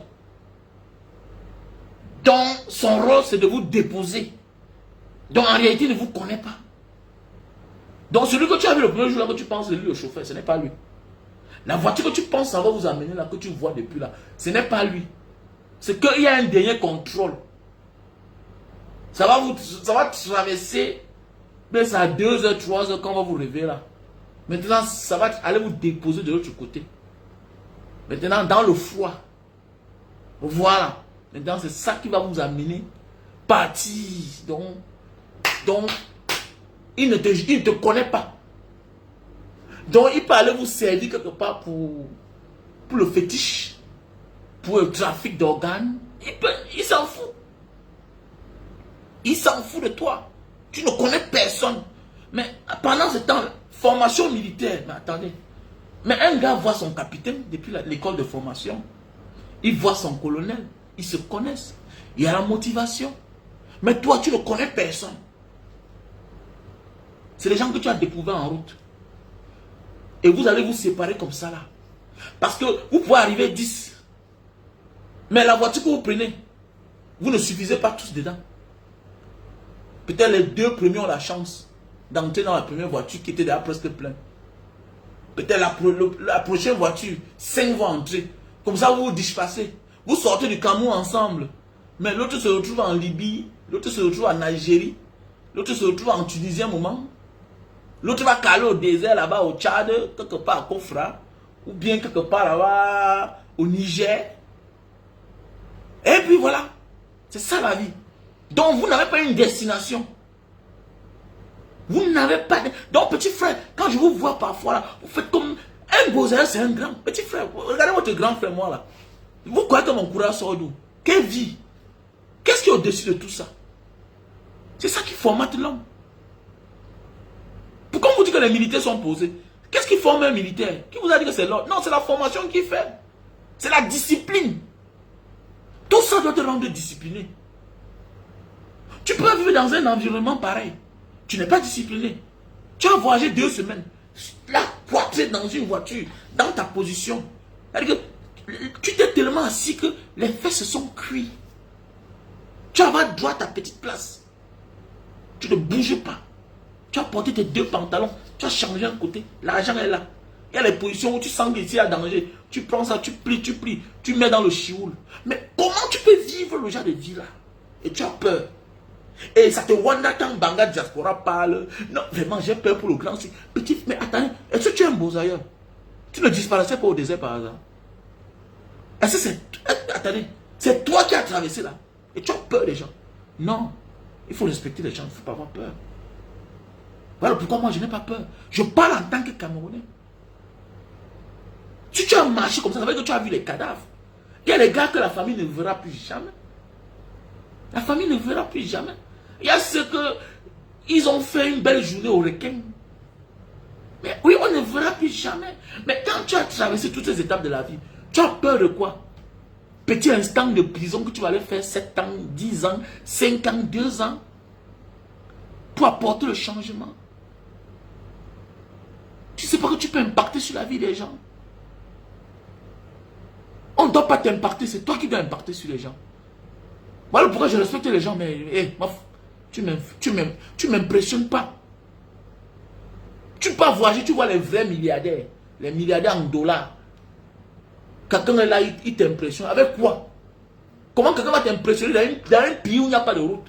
Donc, son rôle, c'est de vous déposer. Donc, en réalité, il ne vous connaît pas. Donc, celui que tu as vu le premier jour là, que tu penses de lui, le chauffeur, ce n'est pas lui. La voiture que tu penses ça va vous amener là, que tu vois depuis là, ce n'est pas lui. C'est qu'il y a un dernier contrôle. Ça va traverser, mais c'est à 2h, 3h quand on va vous réveiller là. Maintenant, ça va aller vous déposer de l'autre côté. Maintenant, dans le froid. Voilà. Maintenant, c'est ça qui va vous amener. Partir. Donc il ne te connaît pas. Donc, il peut aller vous servir quelque part pour le fétiche. Pour le trafic d'organes. Il s'en fout. Il s'en fout de toi. Tu ne connais personne. Mais pendant ce temps, formation militaire. Mais attendez. Mais un gars voit son capitaine depuis l'école de formation. Il voit son colonel. Ils se connaissent. Il y a la motivation. Mais toi, tu ne connais personne. C'est les gens que tu as découverts en route. Et vous allez vous séparer comme ça là. Parce que vous pouvez arriver 10. Mais la voiture que vous prenez, vous ne suffisez pas tous dedans. Peut-être les 2 premiers ont la chance d'entrer dans la première voiture qui était déjà presque pleine. Peut-être la prochaine voiture, 5 vont entrer. Comme ça, vous vous dispersez. Vous sortez du Cameroun ensemble. Mais l'autre se retrouve en Libye. L'autre se retrouve en Algérie. L'autre se retrouve en Tunisie un moment. L'autre va caler au désert là-bas au Tchad, quelque part à Kofra. Ou bien quelque part là-bas au Niger. Et puis voilà. C'est ça la vie. Donc vous n'avez pas une destination. Vous n'avez pas de... Donc petit frère, quand je vous vois parfois là, vous faites comme... Un beau c'est un grand. Petit frère, regardez votre grand frère moi là. Vous croyez que mon courage sort d'où? Quelle vie? Qu'est-ce qui est au-dessus de tout ça? C'est ça qui formate l'homme. Pourquoi on vous dit que les militaires sont posés? Qu'est-ce qui forme un militaire? Qui vous a dit que c'est l'ordre? Non, c'est la formation qui fait. C'est la discipline. Tout ça doit te rendre discipliné. Tu peux vivre dans un environnement pareil. Tu n'es pas discipliné. Tu as voyagé 2 semaines. Là, poitrine dans une voiture, dans ta position. C'est-à-dire que tu t'es tellement assis que les fesses se sont cuits. Tu vas droit à ta petite place. Tu ne bouges pas. Tu as porté tes 2 pantalons. Tu as changé un côté. L'argent est là. Il y a les positions où tu sens qu'ici il y a danger. Tu prends ça, tu plies. Tu mets dans le chioul. Mais comment tu peux vivre le genre de vie là? Et tu as peur. Et ça te wonder quand Banga Diaspora parle. Non, vraiment, j'ai peur pour le grand. Petit, mais attendez, est-ce que tu es un beau ailleurs? Tu ne disparaissais pas au désert par hasard? Est-ce que c'est... Attendez, c'est toi qui as traversé là. Et tu as peur des gens. Non, il faut respecter les gens, il ne faut pas avoir peur. Voilà pourquoi moi je n'ai pas peur. Je parle en tant que Camerounais. Si tu as marché comme ça veut dire que tu as vu les cadavres. Il y a les gars que la famille ne verra plus jamais. La famille ne verra plus jamais. Il y a ceux que ils ont fait une belle journée au requin. Mais oui, on ne verra plus jamais. Mais quand tu as traversé toutes ces étapes de la vie, tu as peur de quoi? Petit instant de prison que tu vas aller faire 7 ans, 10 ans, 5 ans, 2 ans pour apporter le changement. Tu ne sais pas que tu peux impacter sur la vie des gens. On ne doit pas t'impacter, c'est toi qui dois impacter sur les gens. Voilà pourquoi je respecte les gens, mais hey, tu m'impressionnes pas. Tu peux voyager, tu vois les vrais milliardaires, les milliardaires en dollars. Quelqu'un est là, il t'impressionne. Avec quoi? Comment quelqu'un va t'impressionner dans un pays où il n'y a pas de route?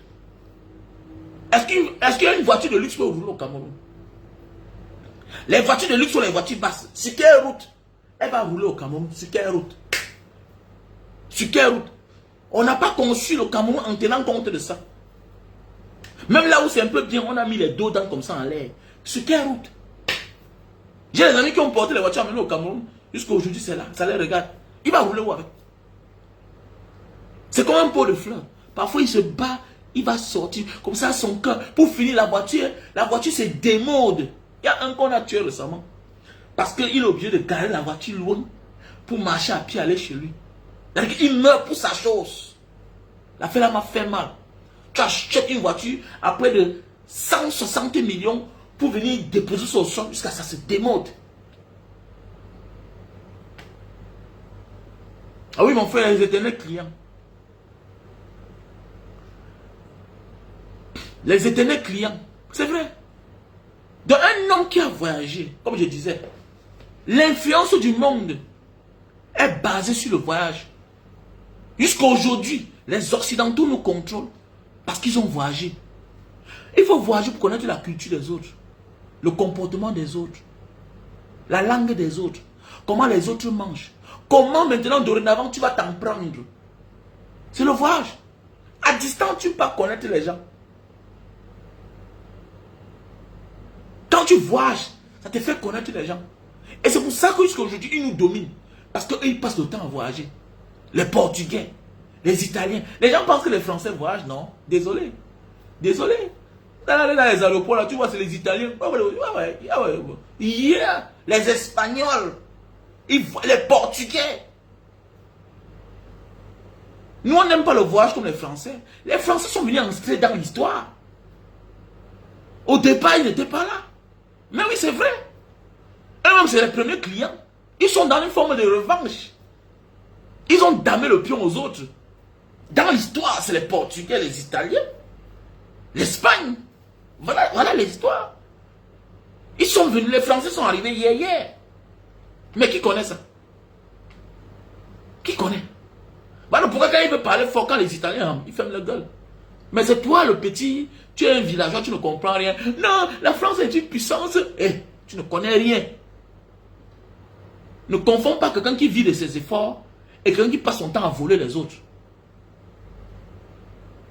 Est-ce qu'il y a une voiture de luxe qui peut rouler au Cameroun? Les voitures de luxe sont les voitures basses. Sur quelle route? Elle va rouler au Cameroun. Sur quelle route? Sur quelle route? On n'a pas conçu le Cameroun en tenant compte de ça. Même là où c'est un peu bien, on a mis les 2 dents comme ça en l'air. Sur quelle route? J'ai des amis qui ont porté les voitures amenées au Cameroun. Jusqu'à aujourd'hui, c'est là. Ça les regarde. Il va rouler où avec? C'est comme un pot de fleurs. Parfois, il se bat. Il va sortir comme ça à son cœur. Pour finir la voiture se démode. Il y a un qu'on a tué récemment. Parce qu'il est obligé de garer la voiture loin. Pour marcher à pied, aller chez lui. Il meurt pour sa chose. L'affaire là m'a fait mal. Tu achètes une voiture à près de 160 millions pour venir déposer son sol jusqu'à ça se démode. Ah oui, mon frère, les éternels clients. Les éternels clients. C'est vrai. D'un homme qui a voyagé, comme je disais, l'influence du monde est basée sur le voyage. Jusqu'à aujourd'hui, les Occidentaux nous contrôlent parce qu'ils ont voyagé. Il faut voyager pour connaître la culture des autres, le comportement des autres, la langue des autres, comment les autres mangent, comment maintenant dorénavant tu vas t'en prendre. C'est le voyage. À distance, tu peux pas connaître les gens. Quand tu voyages, ça te fait connaître les gens. Et c'est pour ça que jusqu'à aujourd'hui, ils nous dominent. Parce qu'ils passent le temps à voyager. Les Portugais, les Italiens. Les gens pensent que les Français voyagent, non? Désolé. Désolé. Dans les aéroports, là, tu vois, c'est les Italiens. Yeah. Les Espagnols. Les Portugais. Nous, on n'aime pas le voyage comme les Français. Les Français sont venus entrer dans l'histoire. Au départ, ils n'étaient pas là. Mais oui, c'est vrai. Eux-mêmes, c'est les premiers clients. Ils sont dans une forme de revanche. Ils ont damé le pion aux autres. Dans l'histoire, c'est les Portugais, les Italiens, l'Espagne. Voilà les histoires. Ils sont venus, les Français sont arrivés hier. Mais qui connaît ça? Qui connaît? Voilà pourquoi quand il veut parler fort, quand les Italiens, ils ferment leur gueule. Mais c'est toi le petit, tu es un villageois, tu ne comprends rien. Non, la France est une puissance. Eh, tu ne connais rien. Ne confonds pas quelqu'un qui vit de ses efforts et quelqu'un qui passe son temps à voler les autres.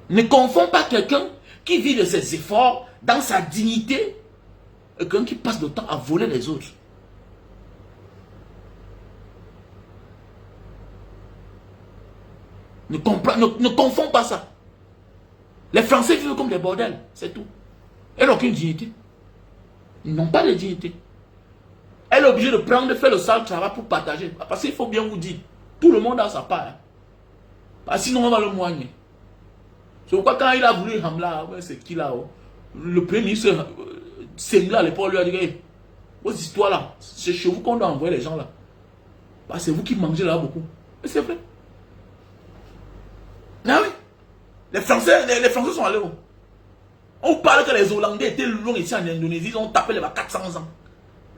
Ne confonds pas quelqu'un qui vit de ses efforts dans sa dignité et quelqu'un qui passe le temps à voler les autres. Ne confonds pas ça. Les Français vivent comme des bordels, c'est tout. Ils n'ont aucune dignité. Ils n'ont pas de dignité. Elle est obligée de prendre, de faire le sale travail pour partager. Parce qu'il faut bien vous dire, tout le monde a sa part. Hein. Parce que sinon on va le moigner. C'est pourquoi quand il a voulu Hamla, c'est qui là, le premier ministre Sengla à l'époque lui a dit, hey, vos histoires là, c'est chez vous qu'on doit envoyer les gens là. C'est vous qui mangez là beaucoup. Et c'est vrai. Ah oui. Les Français sont allés où? On parle que les Hollandais étaient loin ici en Indonésie, ils ont tapé les 400 ans.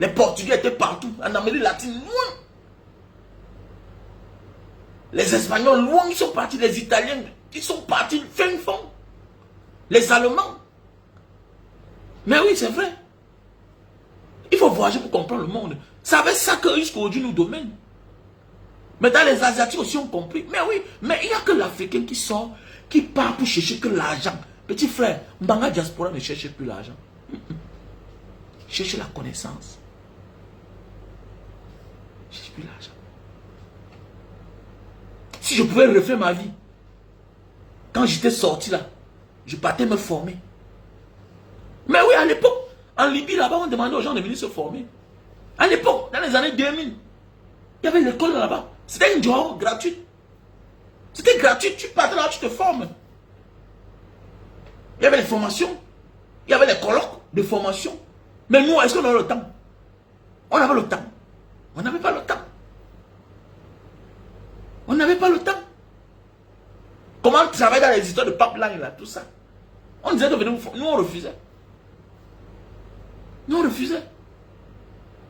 Les Portugais étaient partout, en Amérique latine, loin. Les Espagnols, loin, ils sont partis. Les Italiens, ils sont partis, fin fond. Les Allemands. Mais oui, c'est vrai. Il faut voyager pour comprendre le monde. C'est avec ça que jusqu'à aujourd'hui nous dominent. Mais dans les Asiatiques aussi ont compris. Mais oui, mais il n'y a que l'Africain qui sort, qui part pour chercher que l'argent. Petit frère, Mbanga Diaspora ne cherche plus l'argent. Cherche la connaissance. Cherche plus l'argent. Si je pouvais refaire ma vie, quand j'étais sorti là, je partais me former. Mais oui, à l'époque, en Libye, là-bas, on demandait aux gens de venir se former. À l'époque, dans les années 2000, il y avait l'école là-bas. C'était une job gratuite. C'était gratuit, tu partais là, tu te formes. Il y avait les formations. Il y avait les colloques de formation. Mais nous, est-ce qu'on avait le temps? On avait le temps. On n'avait pas le temps. On n'avait pas le temps. Comment travailler dans les histoires de pipeline là, tout ça? On disait de venir nous former. Nous, on refusait. Nous, on refusait.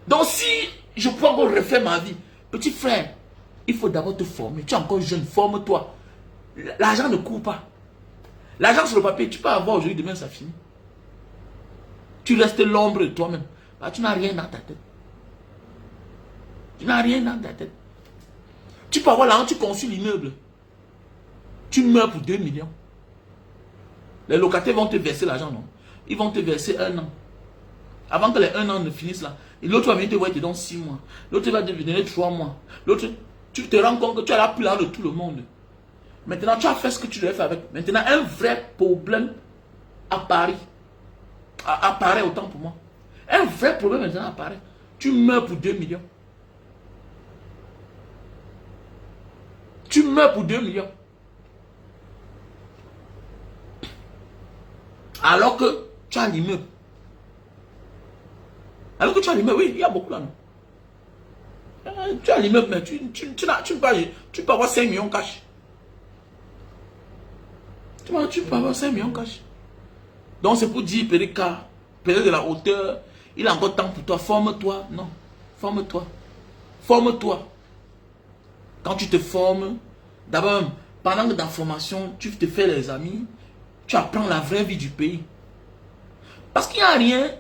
Donc, si je peux encore refaire ma vie, petit frère, il faut d'abord te former. Tu es encore jeune, forme-toi. L'argent ne court pas. L'argent sur le papier, tu peux avoir aujourd'hui, demain ça finit. Tu restes l'ombre de toi-même. Bah, tu n'as rien dans ta tête. Tu n'as rien dans ta tête. Tu peux avoir l'argent, tu construis l'immeuble. Tu meurs pour 2 millions. Les locataires vont te verser l'argent, non? Ils vont te verser 1 an. Avant que les 1 an ne finissent là. L'autre va venir te voir, il te donne 6 mois. L'autre va te donner 3 mois. L'autre, tu te rends compte que tu as la plus large de tout le monde. Maintenant, tu as fait ce que tu devais faire avec. Maintenant, un vrai problème apparaît. Apparaît autant pour moi. Un vrai problème maintenant apparaît. Tu meurs pour 2 millions. Tu meurs pour 2 millions. Alors que tu as l'immeuble. Alors que tu as l'immeuble, oui, il y a beaucoup là. Tu as l'immeuble, mais tu peux avoir 5 millions cash. Tu peux avoir 5 millions cash. Donc c'est pour dire, peut-être de la hauteur, il a encore temps pour toi. Forme-toi. Non, forme-toi. Forme-toi. Quand tu te formes, d'abord, pendant que dans la formation, tu te fais les amis, tu apprends la vraie vie du pays. Parce qu'il n'y a rien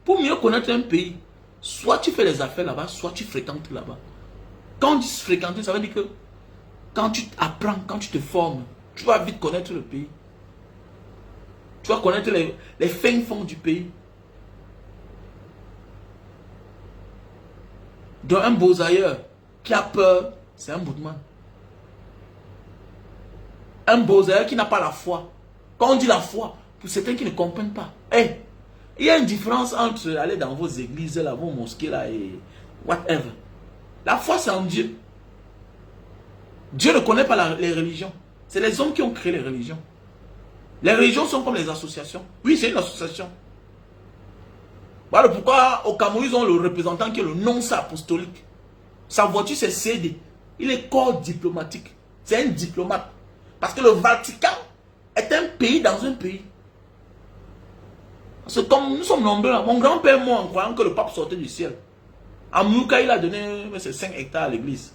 pour mieux connaître un pays. Soit tu fais les affaires là-bas, soit tu fréquentes là-bas. Quand on dit fréquenter, ça veut dire que quand tu apprends, quand tu te formes, tu vas vite connaître le pays. Tu vas connaître les fins fonds du pays. Donc un Bozailleur qui a peur, c'est un Boudman. Un Bozailleur qui n'a pas la foi. Quand on dit la foi, pour certains qui ne comprennent pas, hey, il y a une différence entre aller dans vos églises, là, vos mosquées là, et whatever. La foi, c'est en Dieu. Dieu ne connaît pas les religions. C'est les hommes qui ont créé les religions. Les religions sont comme les associations. Oui, c'est une association. Voilà pourquoi au Cameroun, ils ont le représentant qui est le nonce apostolique. Sa voiture, c'est CD. Il est corps diplomatique. C'est un diplomate. Parce que le Vatican est un pays dans un pays. C'est comme nous sommes nombreux là. Mon grand-père, moi, en croyant que le pape sortait du ciel. À Mouka, il a donné 5 hectares à l'église.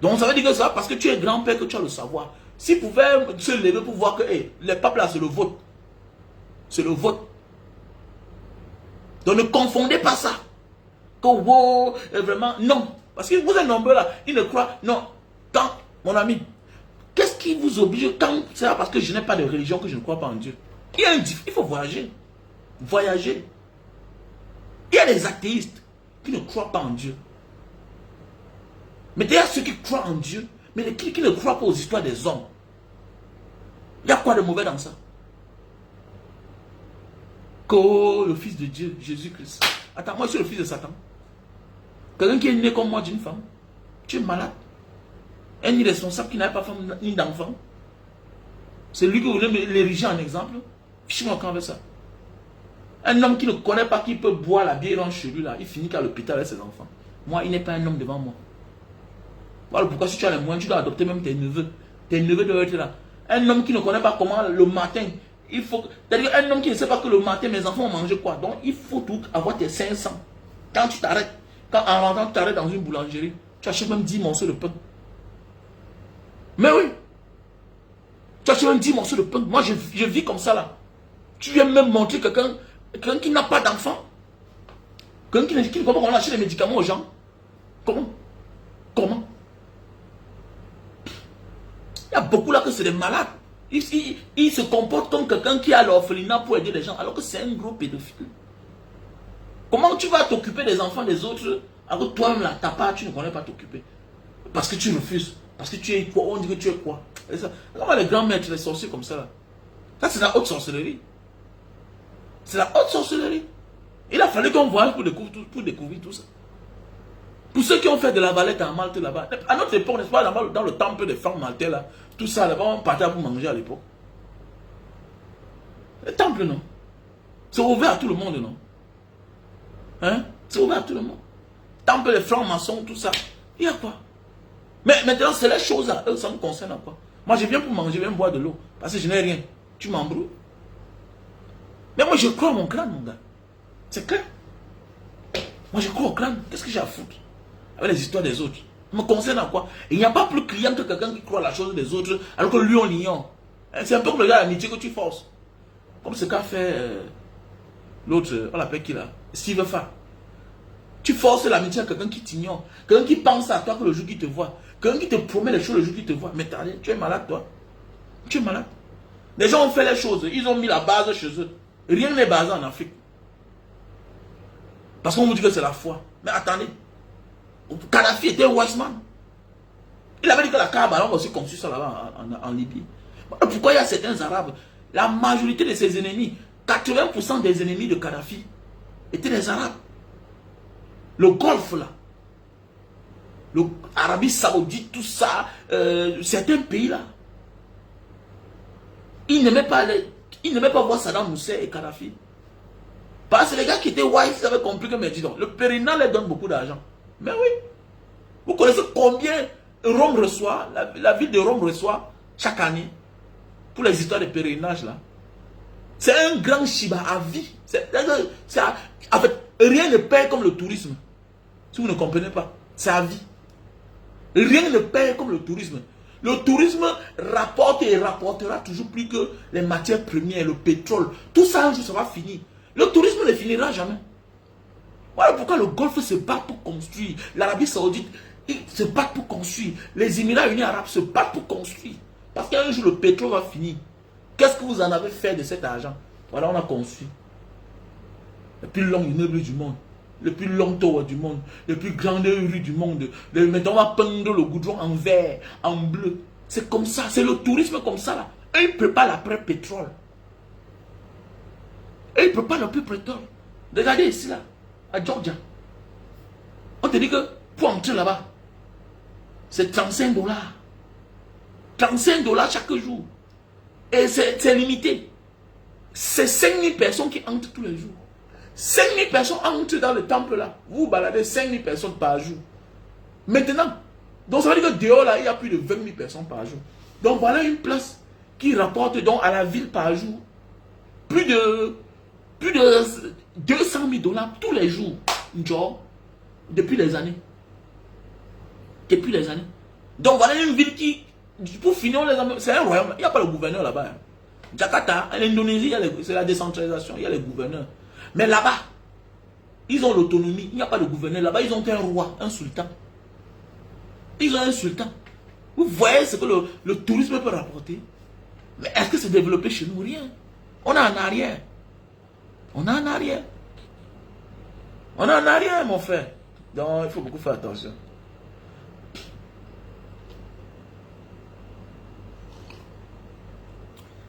Donc ça veut dire que ça, parce que tu es grand-père, que tu as le savoir. S'il pouvait se lever pour voir que hey, les papes là, c'est le vote. C'est le vote. Donc ne confondez pas ça. Que wow, vraiment, non. Parce que vous êtes nombreux là, ils ne croient. Non. Quand, mon ami, qu'est-ce qui vous oblige quand c'est parce que je n'ai pas de religion que je ne crois pas en Dieu? Il faut voyager. Voyager. Il y a des athéistes qui ne croient pas en Dieu. Mais il y a ceux qui croient en Dieu, mais qui ne croient pas aux histoires des hommes. Il y a quoi de mauvais dans ça? Que le Fils de Dieu, Jésus-Christ. Attends, moi je suis le fils de Satan. Quelqu'un qui est né comme moi d'une femme. Tu es malade. Un irresponsable qui n'a pas de femme ni d'enfant. C'est lui que vous voulez l'ériger en exemple. Fichez-moi quand avec ça. Un homme qui ne connaît pas qui peut boire la bière chez lui là, il finit qu'à l'hôpital avec ses enfants. Moi, il n'est pas un homme devant moi. Voilà pourquoi si tu as les moyens, tu dois adopter même tes neveux. Tes neveux doivent être là. Un homme qui ne connaît pas comment le matin, il faut... C'est-à-dire un homme qui ne sait pas que le matin, mes enfants vont manger quoi. Donc, il faut tout avoir tes 500. Quand tu t'arrêtes, quand en rentrant, tu t'arrêtes dans une boulangerie, tu achètes même 10 morceaux de pain. Mais oui. Tu achètes même 10 morceaux de pain. Moi, je vis comme ça là. Tu viens même montrer quelqu'un qui n'a pas d'enfant. Quelqu'un qui ne comprend pas qu'on achète des médicaments aux gens. Comment? Comment? Il y a beaucoup là que c'est des malades. Ils se comportent comme quelqu'un qui a l'orphelinat pour aider les gens, alors que c'est un gros pédophile. Comment tu vas t'occuper des enfants des autres, alors que toi-même là, ta part, tu ne connais pas t'occuper? Parce que tu refuses. Parce que tu es quoi? On dit que tu es quoi? Comment les grands maîtres, les sorciers comme ça là? Ça, c'est la haute sorcellerie. C'est la haute sorcellerie. Il a fallu qu'on voyage pour découvrir tout ça. Pour ceux qui ont fait de la valette en Malte là-bas, à notre époque, n'est-ce pas, dans le temple des femmes maltais là, tout ça là-bas, on partait pour manger à l'époque. Le temple, non. C'est ouvert à tout le monde, non. Hein? C'est ouvert à tout le monde. Temple des francs-maçons, tout ça. Il y a quoi? Mais maintenant, c'est les choses là, eux, ça me concerne à quoi? Moi, je viens pour manger, je viens boire de l'eau. Parce que je n'ai rien. Tu m'embrouilles. Mais moi, je crois à mon crâne, mon gars. C'est clair. Moi, je crois au crâne. Qu'est-ce que j'ai à foutre avec les histoires des autres? Ça me concerne à quoi? Il n'y a pas plus client que quelqu'un qui croit à la chose des autres, alors que lui, on l'ignore. C'est un peu comme le gars d'amitié que tu forces. Comme ce qu'a fait l'autre, on l'appelle qui là? Steve Fa. Tu forces l'amitié à quelqu'un qui t'ignore. Quelqu'un qui pense à toi que le jour qu'il te voit. Quelqu'un qui te promet les choses le jour qu'il te voit. Mais tu es malade, toi. Tu es malade. Les gens ont fait les choses, ils ont mis la base chez eux. Rien n'est basé en Afrique. Parce qu'on vous dit que c'est la foi. Mais attendez, Kadhafi était un wise man. Il avait dit que la Kaaba va aussi construire ça là-bas en Libye. Pourquoi il y a certains Arabes, la majorité de ses ennemis, 80% des ennemis de Kadhafi étaient des Arabes. Le Golfe là, l'Arabie Saoudite, tout ça, certains pays là, ils n'aimaient pas voir Saddam Hussein et Kadhafi. Parce que les gars qui étaient wise, ils avaient compris que, mais dis donc, le pèlerinage leur donne beaucoup d'argent. Mais oui, vous connaissez combien Rome reçoit, la ville de Rome reçoit chaque année pour les histoires de pèlerinage là. C'est un grand chiba à vie. En fait, rien ne paye comme le tourisme. Si vous ne comprenez pas, c'est à vie. Rien ne paye comme le tourisme. Le tourisme rapporte et rapportera toujours plus que les matières premières, le pétrole. Tout ça, un jour, ça va finir. Le tourisme ne finira jamais. Voilà pourquoi le Golfe se bat pour construire. L'Arabie Saoudite se bat pour construire. Les Émirats Unis Arabes se battent pour construire. Parce qu'un jour, le pétrole va finir. Qu'est-ce que vous en avez fait de cet argent? Voilà, on a construit le plus long immeuble du monde, le plus long tower du monde, le plus grande rue du monde. Maintenant, on va peindre le goudron en vert, en bleu. C'est comme ça, c'est le tourisme comme ça là. Eux, ils préparent l'après-pétrole. Eux, ils préparent l'après-pétrole. Regardez ici là, à Georgia. On te dit que pour entrer là-bas, c'est 35 $. 35 $ chaque jour. Et c'est limité. C'est 5000 personnes qui entrent tous les jours. 5000 personnes entrent dans le temple là. Vous baladez 5000 personnes par jour. Maintenant, donc ça veut dire que dehors là, il y a plus de 20 000 personnes par jour. Donc voilà une place qui rapporte donc à la ville par jour plus de 200 000 $ tous les jours. Genre, depuis les années. Depuis les années. Donc voilà une ville qui, pour finir, c'est un royaume. Il n'y a pas le gouverneur là-bas. Hein. Jakarta, en Indonésie, c'est la décentralisation, il y a les gouverneurs. Mais là-bas, ils ont l'autonomie, il n'y a pas de gouverneur. Là-bas, ils ont un roi, un sultan. Ils ont un sultan. Vous voyez ce que le tourisme peut rapporter. Mais est-ce que c'est développé chez nous? Rien. On est en arrière. On est en arrière. On est en arrière, mon frère. Donc, il faut beaucoup faire attention.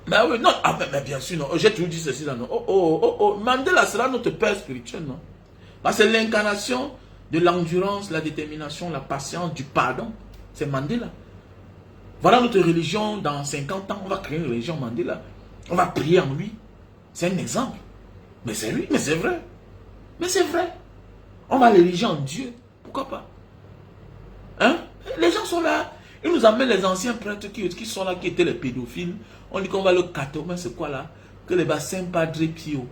Mais oui, non, mais bien sûr, non. J'ai toujours dit ceci là, non. Mandela sera notre père spirituel, non. Parce que c'est l'incarnation de l'endurance, la détermination, la patience, du pardon. C'est Mandela. Voilà notre religion dans 50 ans. On va créer une religion Mandela. On va prier en lui. C'est un exemple. Mais c'est lui, mais c'est vrai. Mais c'est vrai. On va l'ériger en Dieu. Pourquoi pas? Hein? Les gens sont là. Ils nous amènent les anciens prêtres qui sont là, qui étaient les pédophiles. On dit qu'on va le cater. Mais c'est quoi là? Que les bassins Padre Pio.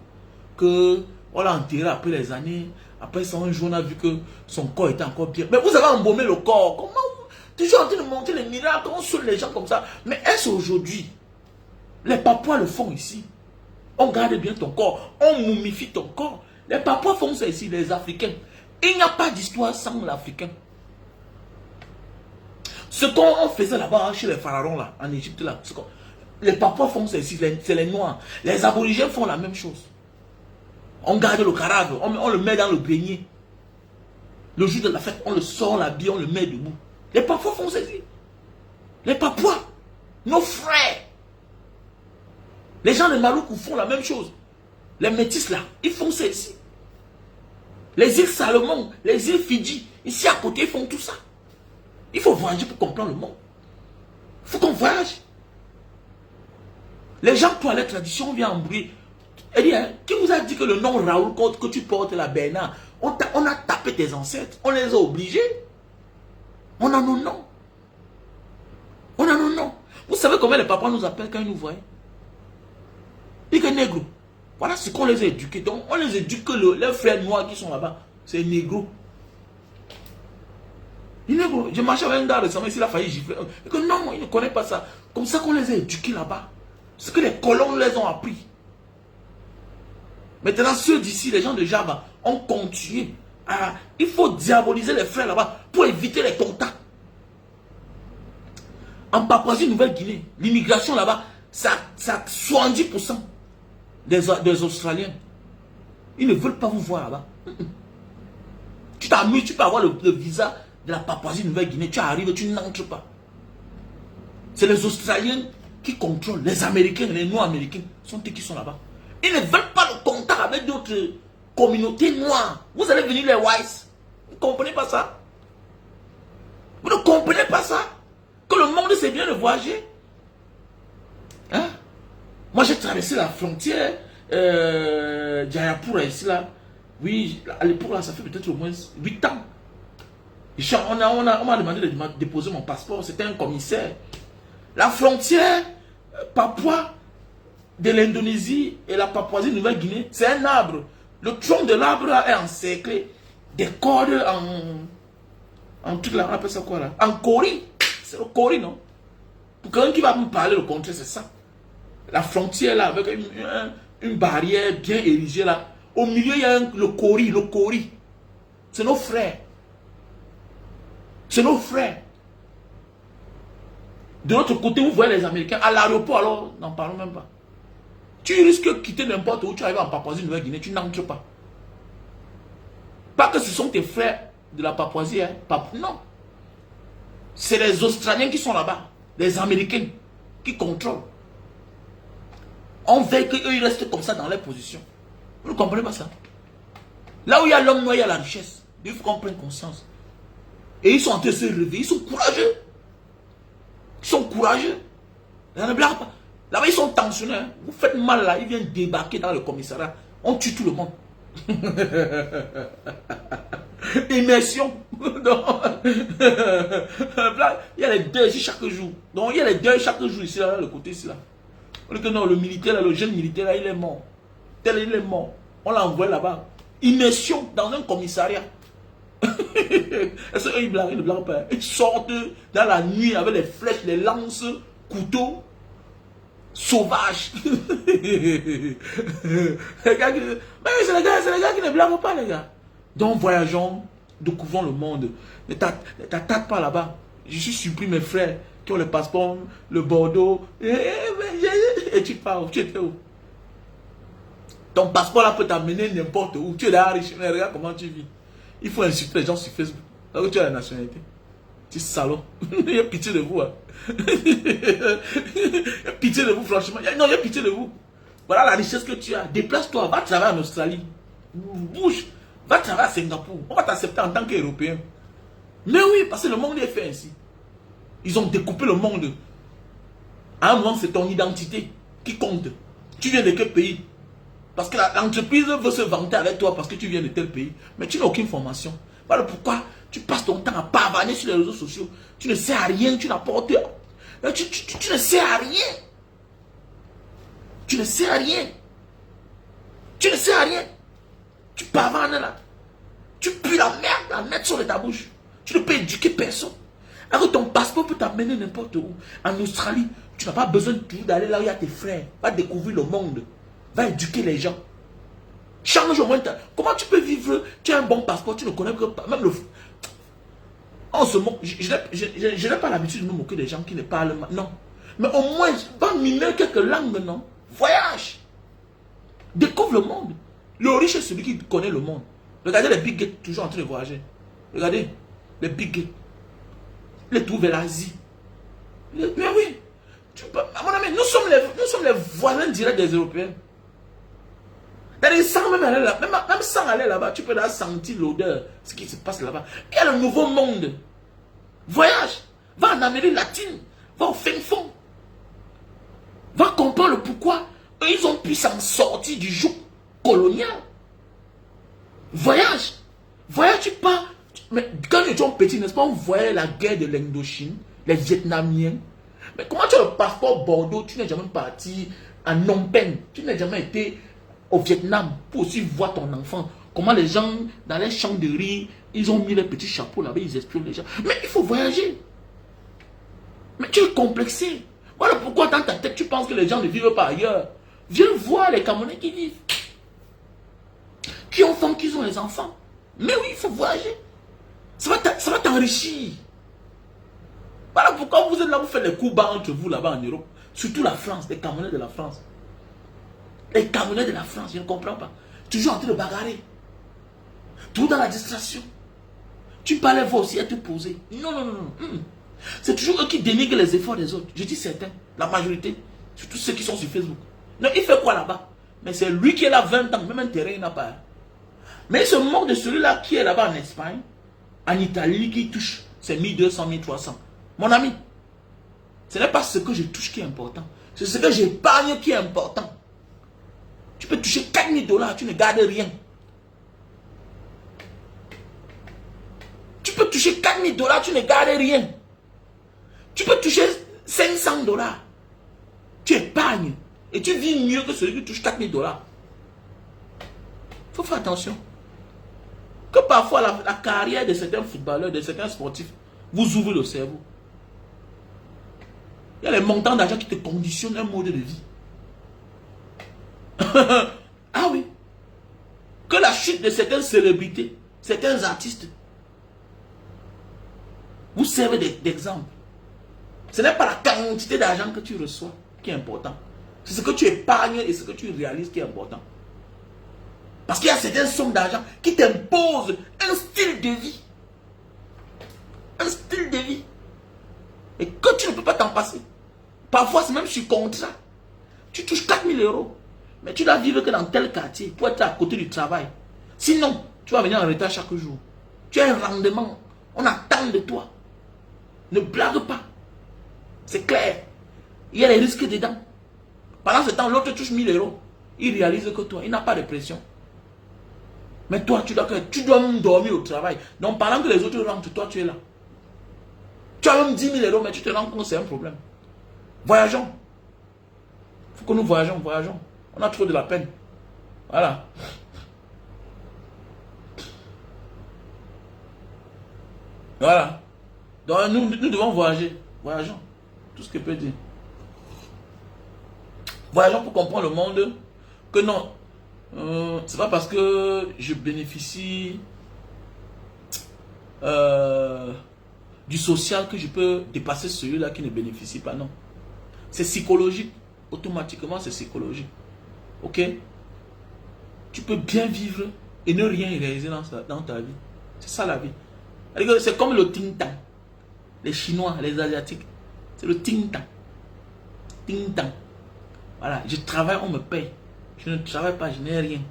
Que on l'a enterré après les années. Après ça, un jour, on a vu que son corps était encore bien. Mais vous avez embaumé le corps. Comment vous... Toujours en train de monter les miracles. On saoule les gens comme ça. Mais est-ce aujourd'hui? Les Papouas le font ici. On garde bien ton corps. On mumifie ton corps. Les Papouas font ça ici, les Africains. Il n'y a pas d'histoire sans l'Africain. Ce qu'on faisait là-bas, chez les pharaons, là, en Égypte, là, les Papouas font ça ici, c'est les Noirs. Les Aborigènes font la même chose. On garde le cadavre, on le met dans le grenier. Le jour de la fête, on le sort, l'habille, on le met debout. Les Papouas font ça ici. Les Papouas, nos frères. Les gens de Maluku font la même chose. Les métis là, ils font ça ici. Les îles Salomon, les îles Fidji, ici à côté, ils font tout ça. Il faut voyager pour comprendre le monde. Il faut qu'on voyage. Les gens, toi, les traditions, viennent embrouiller. Elle dit, hein, qui vous a dit que le nom Raoul que tu portes la Bernard, on a tapé tes ancêtres, on les a obligés. On a nos noms. On a nos noms. Vous savez comment les papas nous appellent quand ils nous voient? Ils disent négro. Voilà ce qu'on les a éduqués. Donc, on les éduque que les frères noirs qui sont là-bas, c'est négro. Je marchais avec un gars récemment, ici, il a failli gifler. Et que non, il ne connaît pas ça. Comme ça qu'on les a éduqués là-bas. Ce que les colons les ont appris. Maintenant, ceux d'ici, les gens de Java, ont continué à... Il faut diaboliser les frères là-bas pour éviter les contacts. En Papouasie-Nouvelle-Guinée, l'immigration là-bas, Ça 70% des Australiens. Ils ne veulent pas vous voir là-bas. Tu t'amuses, tu peux avoir le visa de la Papouasie-Nouvelle-Guinée. Tu arrives, tu n'entres pas. C'est les Australiens qui contrôlent. Les Américains, les non-Américains sont eux qui sont là-bas. Ils ne veulent pas le contact avec d'autres communautés noires. Vous allez venir les Whites. Vous ne comprenez pas ça? Vous ne comprenez pas ça? Que le monde c'est bien de voyager. Hein? Moi j'ai traversé la frontière Jayapura ici là. Oui, à l'époque là, ça fait peut-être au moins 8 ans. On m'a demandé de déposer mon passeport. C'était un commissaire. La frontière Papua de l'Indonésie et la Papouasie-Nouvelle-Guinée, c'est un arbre. Le tronc de l'arbre est encerclé des cordes en truc là, on appelle ça quoi là? En cori. C'est le cori, non? Pour quelqu'un qui va me parler le contraire, c'est ça. La frontière là, avec une barrière bien érigée là. Au milieu, il y a le cori, le cori. C'est nos frères. C'est nos frères. De l'autre côté, vous voyez les Américains. À l'aéroport, alors, n'en parlons même pas. Tu risques de quitter n'importe où tu arrives en Papouasie-Nouvelle-Guinée, tu n'entres pas. Pas que ce sont tes frères de la Papouasie, hein. Non. C'est les Australiens qui sont là-bas. Les Américains qui contrôlent. On veut qu'eux ils restent comme ça dans leur position. Vous ne comprenez pas ça? Là où il y a l'homme noir, il y a la richesse. Il faut qu'on prenne conscience. Et ils sont en train de se réveiller. Ils sont courageux. Ils sont courageux. Ne blague pas. Là-bas, ils sont tensionnés. Hein. Vous faites mal là. Ils viennent débarquer dans le commissariat. On tue tout le monde. Immersion. Il y a les deuils ici chaque jour. Donc, il y a les deuils chaque jour ici, là, le côté ici. Là. On dit que non, le militaire, là, le jeune militaire, là, il est mort. Tel, il est mort. On l'a envoyé là-bas. Immersion dans un commissariat. Est-ce qu'ils blaguent, ils ne blaguent pas? Ils sortent dans la nuit avec les flèches, les lances, couteaux, sauvages. C'est les gars qui ne blaguent pas, les gars. Donc voyageons, découvrons le monde. Ne t'attaque pas là-bas. Je suis surpris, mes frères qui ont le passeport, le Bordeaux. Et tu pars, tu étais où? Ton passeport là peut t'amener n'importe où. Tu es là riche, mais regarde comment tu vis. Il faut insulter les gens sur Facebook. Alors que tu as la nationalité. Tu salaud. Il y a pitié de vous. Hein. Il y a pitié de vous, franchement. Non, il y a pitié de vous. Voilà la richesse que tu as. Déplace-toi, va travailler en Australie. Bouge. Va travailler à Singapour. On va t'accepter en tant qu'Européen. Mais oui, parce que le monde est fait ainsi. Ils ont découpé le monde. À un moment, c'est ton identité qui compte. Tu viens de quel pays? Parce que l'entreprise veut se vanter avec toi parce que tu viens de tel pays. Mais tu n'as aucune formation. Voilà pourquoi tu passes ton temps à pavaner sur les réseaux sociaux. Tu ne sais à rien, tu n'apportes... Tu ne sais à rien. Tu ne sais à rien. Tu ne sais à rien. Tu pavanes là. Tu pues la merde sur ta bouche. Tu ne peux éduquer personne. Alors ton passeport peut t'amener n'importe où. En Australie, tu n'as pas besoin d'aller là où il y a tes frères. Va découvrir le monde. Va éduquer les gens. Change au moins. Comment tu peux vivre? Tu as un bon passeport, tu ne connais pas. Même le. On se moque. Je n'ai pas l'habitude de me moquer des gens qui ne parlent pas. Non. Mais au moins, va mimer quelques langues, non? Voyage. Découvre le monde. Le riche est celui qui connaît le monde. Regardez les big gates toujours en train de voyager. Regardez les big gates. Les trous vers l'Asie. Mais oui. À mon ami, nous sommes les voisins directs des Européens. Sans même aller là, même sans aller là-bas, tu peux sentir l'odeur, ce qui se passe là-bas. Il y a le nouveau monde. Voyage. Va en Amérique latine. Va au fin fond. Va comprendre le pourquoi ils ont pu s'en sortir du joug colonial. Voyage. Voyage, tu pars. Mais quand nous étions petits, n'est-ce pas, on voyait la guerre de l'Indochine, les Vietnamiens. Mais comment tu as le passeport Bordeaux, tu n'es jamais parti en Phnom Penh, tu n'as jamais été au Vietnam pour aussi voir ton enfant. Comment les gens, dans les champs de riz, ils ont mis les petits chapeaux là-bas, ils espionnent les gens. Mais il faut voyager. Mais tu es complexé. Voilà pourquoi dans ta tête, tu penses que les gens ne vivent pas ailleurs. Viens voir les Camerounais qui vivent. Qui ont femmes, qui ont les enfants. Mais oui, il faut voyager. Ça va t'enrichir. Voilà pourquoi vous êtes là, vous faites les coups bas entre vous là-bas en Europe. Surtout la France, les Camerounais de la France. Les Camerounais de la France, je ne comprends pas. Toujours en train de bagarrer. Tout dans la distraction. Tu parlais voir aussi être posé. Non, non, non, non. C'est toujours eux qui dénigrent les efforts des autres. Je dis certains, la majorité. Surtout ceux qui sont sur Facebook. Non, il fait quoi là-bas? Mais c'est lui qui est là 20 ans, même un terrain il n'a pas. Mais il se moque de celui-là qui est là-bas en Espagne, en Italie, qui touche ses 1200, 1300. Mon ami, ce n'est pas ce que je touche qui est important. C'est ce que j'épargne qui est important. Tu peux toucher 4000 $, tu ne gardes rien. Tu peux toucher 4000 $, tu ne gardes rien. Tu peux toucher 500 $. Tu épargnes. Et tu vis mieux que celui qui touche 4000 $. Il faut faire attention. Que parfois la carrière de certains footballeurs, de certains sportifs, vous ouvre le cerveau. Il y a les montants d'argent qui te conditionnent un mode de vie. Ah oui. Que la chute de certaines célébrités, certains artistes, vous servez d'exemple. Ce n'est pas la quantité d'argent que tu reçois qui est important. C'est ce que tu épargnes et ce que tu réalises qui est important. Parce qu'il y a certaines sommes d'argent qui t'imposent un style de vie. Un style de vie. Et que tu ne peux pas t'en passer. Parfois, c'est même sur contrat. Tu touches 4000 €. Mais tu dois vivre que dans tel quartier pour être à côté du travail. Sinon, tu vas venir en retard chaque jour. Tu as un rendement. On attend de toi. Ne blague pas. C'est clair. Il y a les risques dedans. Pendant ce temps, l'autre touche 1000 €. Il réalise que toi, il n'a pas de pression. Mais toi, tu dois même dormir au travail. Donc pendant que les autres rentrent, toi tu es là. Tu as même 10 000 €, mais tu te rends compte que c'est un problème. Voyageons. Il faut que nous voyageons. On a trop de la peine. Voilà. Voilà. Donc nous devons voyager. Voyageons. Tout ce que je peux dire. Voyageons pour comprendre le monde. Que non. C'est pas parce que je bénéficie du social que je peux dépasser celui-là qui ne bénéficie pas. Non. C'est psychologique. Automatiquement, c'est psychologique. Ok? Tu peux bien vivre et ne rien réaliser dans ta vie. C'est ça la vie. C'est comme le ting-tang. Les Chinois, les Asiatiques. C'est le ting-tang. Ting-tang. Voilà. Je travaille, on me paye. Je ne travaille pas, je n'ai rien.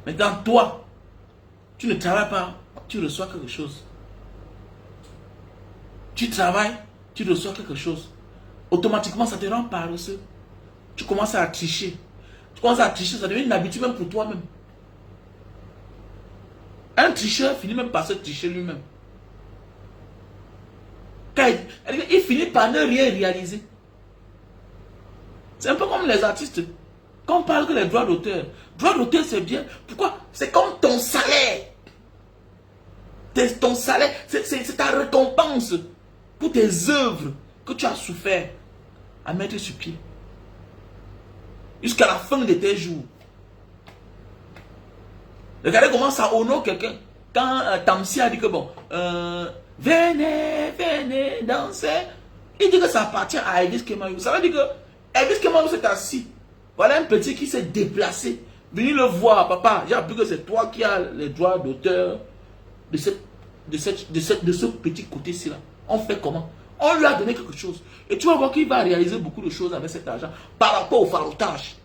Maintenant, toi, tu ne travailles pas, tu reçois quelque chose. Tu travailles, tu reçois quelque chose. Automatiquement, ça te rend paresseux. Tu commences à tricher. Tu commences à tricher, ça devient une habitude même pour toi-même. Un tricheur finit même par se tricher lui-même. Il finit par ne rien réaliser. C'est un peu comme les artistes. Quand on parle que les droits d'auteur, c'est bien. Pourquoi? C'est comme ton salaire. Ton salaire, c'est ta récompense pour tes œuvres que tu as souffert à mettre sur pied. Jusqu'à la fin de tes jours. Regardez comment ça honore quelqu'un. Quand Tamsi a dit que bon, venez danser. Il dit que ça appartient à Elvis Kemayou. Ça veut dire que Elvis Kemayou s'est assis. Voilà un petit qui s'est déplacé. Venez le voir, papa. J'ai appris que c'est toi qui as les droits d'auteur de ce petit côté-ci là. On fait comment? On lui a donné quelque chose. Et tu vas voir qu'il va réaliser beaucoup de choses avec cet argent par rapport au farotage.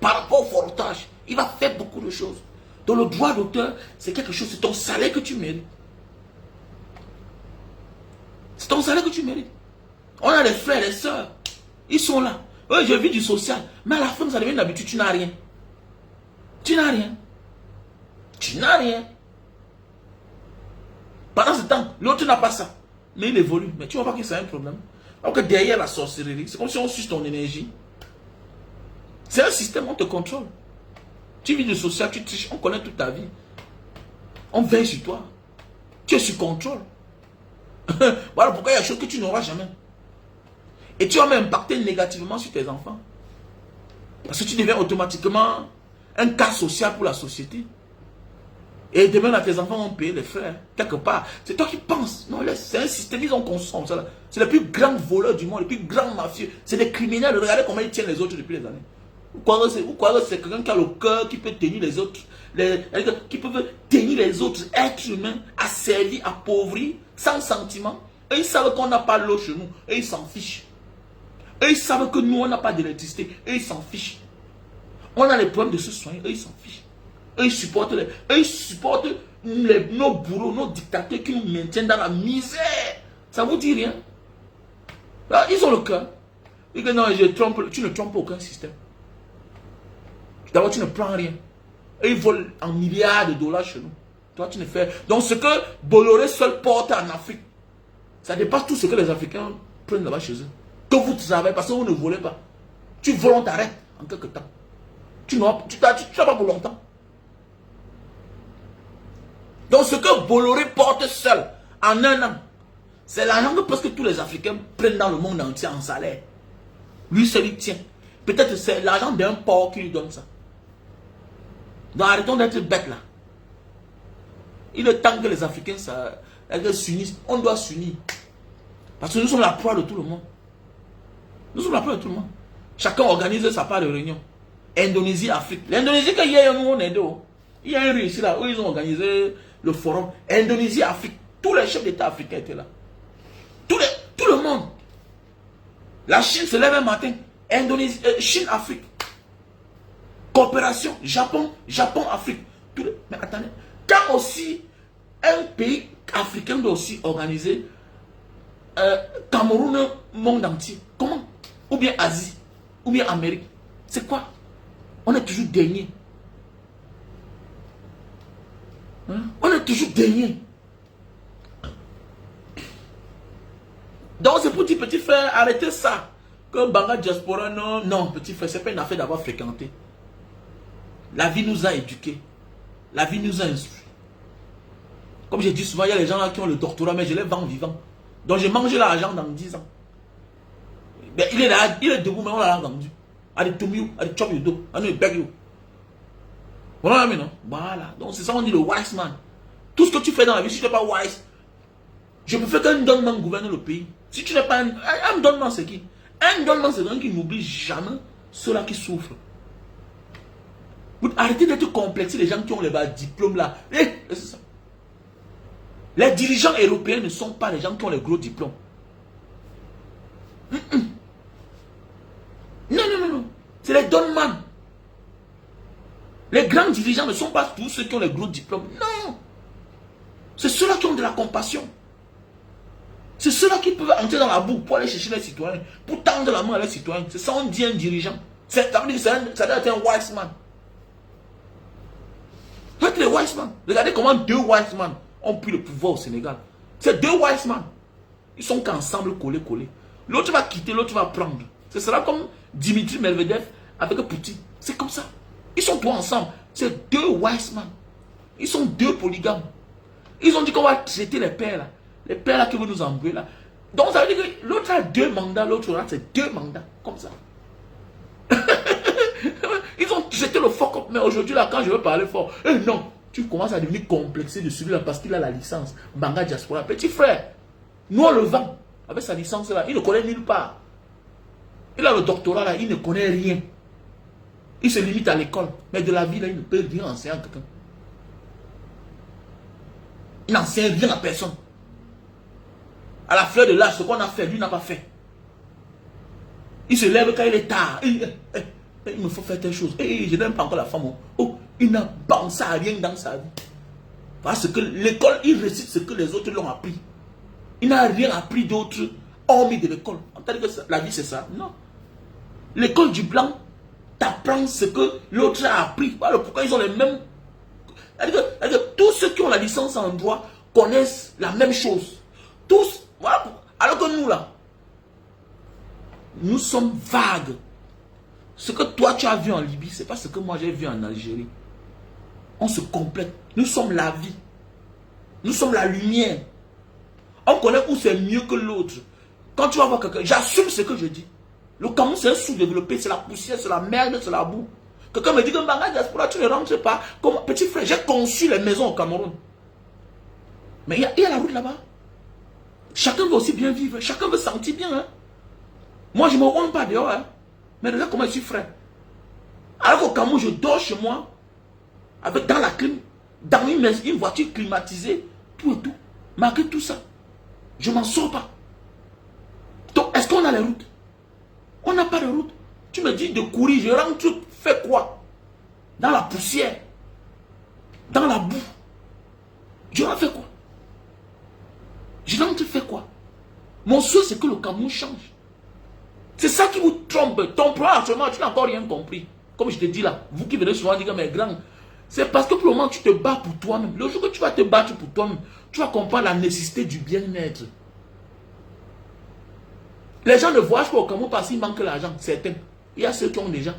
Par rapport au farotage, il va faire beaucoup de choses. Donc le droit d'auteur, c'est quelque chose, c'est ton salaire que tu mérites. C'est ton salaire que tu mérites. On a des frères, des sœurs. Ils sont là. Oui, je vis du social. Mais à la fin, ça devient une habitude. Tu n'as rien. Tu n'as rien. Tu n'as rien. Pendant ce temps, l'autre n'a pas ça. Mais il évolue. Mais tu vois pas que c'est un problème. Alors que derrière la sorcellerie, c'est comme si on suce ton énergie. C'est un système, on te contrôle. Tu vis du social, tu triches, on connaît toute ta vie. On veille sur toi. Tu es sous contrôle. Voilà pourquoi il y a des choses que tu n'auras jamais. Et tu vas même impacter négativement sur tes enfants. Parce que tu deviens automatiquement un cas social pour la société. Et demain, là, tes enfants vont payer les frais, quelque part. C'est toi qui penses. Non, c'est un système, ils ont consommé ça. C'est les plus grands voleurs du monde, les plus grands mafieux. C'est des criminels. Regardez comment ils tiennent les autres depuis les années. Vous croyez que c'est quelqu'un qui a le cœur, qui peut tenir les autres, qui peut tenir les autres êtres humains, asservis, appauvris, sans sentiment. Et ils savent qu'on n'a pas l'eau chez nous. Et ils s'en fichent. Et ils savent que nous, on n'a pas d'électricité. Et ils s'en fichent. On a les problèmes de se soigner. Et ils s'en fichent. Et ils supportent, nos bourreaux, nos dictateurs qui nous maintiennent dans la misère. Ça vous dit rien? Là, ils ont le cœur. Ils disent non, tu ne trompes aucun système. D'abord, tu ne prends rien. Et ils volent en milliards de dollars chez nous. Toi, tu ne fais. Donc, ce que Bolloré seul porte en Afrique, ça dépasse tout ce que les Africains prennent là-bas chez eux. Que vous travaillez parce que vous ne volez pas. Tu voles, on t'arrête en quelque temps. Tu n'as pas pour longtemps. Donc, ce que Bolloré porte seul en un an, c'est l'argent que presque tous les Africains prennent dans le monde entier en salaire. Lui seul, il tient. Peut-être c'est l'argent d'un port qui lui donne ça. Donc arrêtons d'être bêtes là. Il est temps que les Africains s'unissent. On doit s'unir. Parce que nous sommes la proie de tout le monde. Nous sommes la proie de tout le monde. Chacun organise sa part de réunion. Indonésie, Afrique. L'Indonésie, quand il y a un monde, il y a un riz ici là où ils ont organisé le forum. Indonésie, Afrique. Tous les chefs d'État africains étaient là. Tout le monde. La Chine se lève un matin. Indonésie, Chine, Afrique. Coopération, Japon, Afrique. Mais attendez, quand aussi un pays africain doit aussi organiser Cameroun, monde entier. Comment? Ou bien Asie, ou bien Amérique. C'est quoi? On est toujours dernier. Hein? On est toujours dernier. Donc c'est pour dire, petit frère, arrêtez ça. Que Banga Diaspora, non, petit frère, c'est pas une affaire d'avoir fréquenté. La vie nous a éduqués. La vie nous a instruits. Comme j'ai dit souvent, il y a les gens là qui ont le doctorat, mais je les vends vivants. Donc j'ai mangé l'argent dans 10 ans. Mais il est là, il est debout, mais on l'a vendu. Allez, tomiou, allez, chop yodo, allez, beg you. Voilà, mais non. Voilà. Donc c'est ça on dit le wise man. Tout ce que tu fais dans la vie, si tu n'es pas wise, je préfère qu'un donnement gouverne le pays. Si tu n'es pas un donnement, c'est qui? Un donnement, c'est quelqu'un qui n'oublie jamais ceux-là qui souffrent. Vous arrêtez d'être complexé, les gens qui ont les diplômes là. C'est ça. Les dirigeants européens ne sont pas les gens qui ont les gros diplômes. Non. C'est les donnemans. Les grands dirigeants ne sont pas tous ceux qui ont les gros diplômes. Non. C'est ceux-là qui ont de la compassion. C'est ceux-là qui peuvent entrer dans la boue pour aller chercher les citoyens, pour tendre la main à les citoyens. C'est ça on dit un dirigeant. Ça doit être un wise man. Faites les wise man. Regardez comment 2 wise man ont pris le pouvoir au Sénégal. C'est 2 wise man. Ils sont qu'ensemble collés. L'autre va quitter, l'autre va prendre. Ce sera comme Dimitri Medvedev avec Poutine. C'est comme ça. Ils sont tous ensemble. C'est 2 wise man. Ils sont 2 polygames. Ils ont dit qu'on va traiter les pères là. Les pères là qui vont nous embrouiller là. Donc ça veut dire que l'autre a 2 mandats, l'autre a 2 mandats. Comme ça. Ils ont jeté le fuck up. Mais aujourd'hui là, quand je veux parler fort, non, tu commences à devenir complexé de celui-là parce qu'il a la licence. Banga Diaspora. Petit frère, nous on le vend. Avec sa licence là, il ne connaît nulle part. Il a le doctorat là, il ne connaît rien. Il se limite à l'école. Mais de la vie là, il ne peut rien enseigner à quelqu'un. Il n'enseigne rien à personne. À la fleur de l'âge, ce qu'on a fait, lui n'a pas fait. Il se lève quand il est tard. Il me faut faire telle chose. Je n'aime pas encore la femme. Oh, il n'a pensé à rien dans sa vie. Parce que l'école, il récite ce que les autres l'ont appris. Il n'a rien appris d'autre, hormis de l'école. C'est-à-dire que la vie, c'est ça. Non. L'école du blanc t'apprend ce que l'autre a appris. Voilà pourquoi ils ont les mêmes. C'est-à-dire que tous ceux qui ont la licence en droit connaissent la même chose. Tous. Voilà. Alors que nous, là, nous sommes vagues. Ce que toi, tu as vu en Libye, ce n'est pas ce que moi, j'ai vu en Algérie. On se complète. Nous sommes la vie. Nous sommes la lumière. On connaît où c'est mieux que l'autre. Quand tu vas voir quelqu'un, j'assume ce que je dis. Le Cameroun, c'est un sous-développé, c'est la poussière, c'est la merde, c'est la boue. Quelqu'un me dit que Mbanga Diaspora, tu ne rentres pas. Comme petit frère, j'ai conçu les maisons au Cameroun. Mais il y a la route là-bas. Chacun veut aussi bien vivre. Chacun veut sentir bien. Hein. Moi, je ne me rends pas dehors. Hein. Mais regarde comment je suis frère. Alors qu'au Cameroun, je dors chez moi. Avec, dans la clim. Dans une voiture climatisée. Tout et tout. Malgré tout ça. Je ne m'en sors pas. Donc, est-ce qu'on a les routes? On n'a pas de route. Tu me dis de courir. Je rentre. Fais quoi? Dans la poussière. Dans la boue. Je rentre fais quoi? Je rentre fais quoi? Mon souhait, c'est que le Cameroun change. C'est ça qui vous trompe. Ton problème actuellement, tu n'as encore rien compris. Comme je te dis là, vous qui venez souvent dire, mais grand, c'est parce que pour le moment, tu te bats pour toi-même. Le jour que tu vas te battre pour toi-même, tu vas comprendre la nécessité du bien-être. Les gens ne voyagent pas au Cameroun parce qu'il manque l'argent, certains. Il y a ceux qui ont déjà.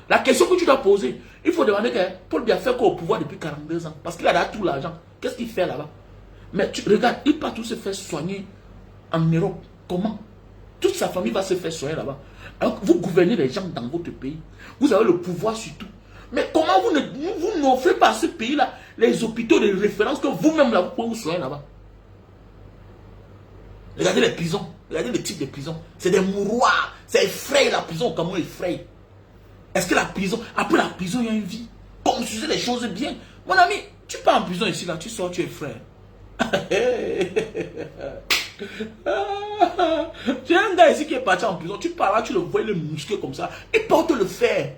La question que tu dois poser, il faut demander que Paul Biya fait quoi au pouvoir depuis 42 ans? Parce qu'il a tout l'argent. Qu'est-ce qu'il fait là-bas? Mais tu regardes, il part tout se faire soigner en Europe. Comment? Toute sa famille va se faire soigner là-bas. Alors que vous gouvernez les gens dans votre pays. Vous avez le pouvoir sur tout. Mais comment vous n'offrez pas à ce pays-là les hôpitaux de référence que vous-même là, vous pouvez vous soigner là-bas? Regardez les prisons. Regardez le type de prison. C'est des mouroirs. C'est effrayant la prison au Cameroun, effrayant. Est-ce que la prison, après la prison, il y a une vie? Construisez les choses bien. Mon ami, tu pars en prison ici, là, tu sors, tu es frère. Tu as un gars ici qui est parti en prison, tu pars là, tu le vois, le musclé comme ça, il porte le fer.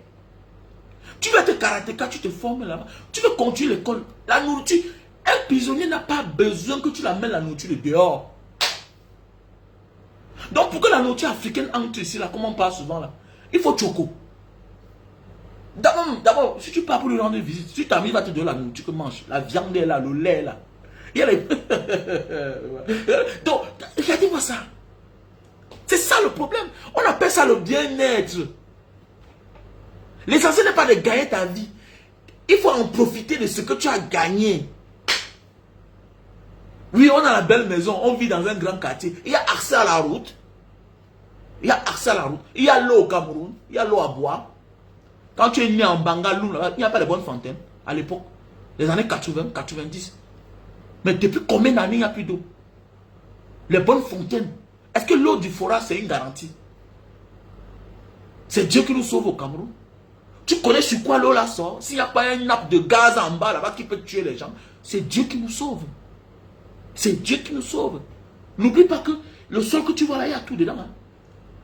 Tu veux être karatéka, tu te formes là-bas. Tu veux continuer l'école. La nourriture, un prisonnier n'a pas besoin que tu l'amènes la nourriture de dehors. Donc pour que la nourriture africaine entre ici, là, comme on parle souvent là, il faut choco. D'abord, si tu pars pour lui rendre visite, si ta mère va te donner la nourriture que mange, la viande est là, le lait est là. Il y a les... Donc, regardez-moi ça. C'est ça le problème. On appelle ça le bien-être. L'essentiel n'est pas de gagner ta vie. Il faut en profiter de ce que tu as gagné. Oui, on a la belle maison, on vit dans un grand quartier. Il y a accès à la route. Il y a accès à la route. Il y a l'eau au Cameroun. Il y a l'eau à boire. Quand tu es né en Bangalore, il n'y a pas de bonnes fontaines à l'époque. Les années 80, 90. Mais depuis combien d'années il n'y a plus d'eau? Les bonnes fontaines. Est-ce que l'eau du forage, c'est une garantie? C'est Dieu qui nous sauve au Cameroun. Tu connais sur quoi l'eau là sort? S'il n'y a pas une nappe de gaz en bas là-bas qui peut tuer les gens, c'est Dieu qui nous sauve. C'est Dieu qui nous sauve. N'oublie pas que le sol que tu vois là, il y a tout dedans. Hein.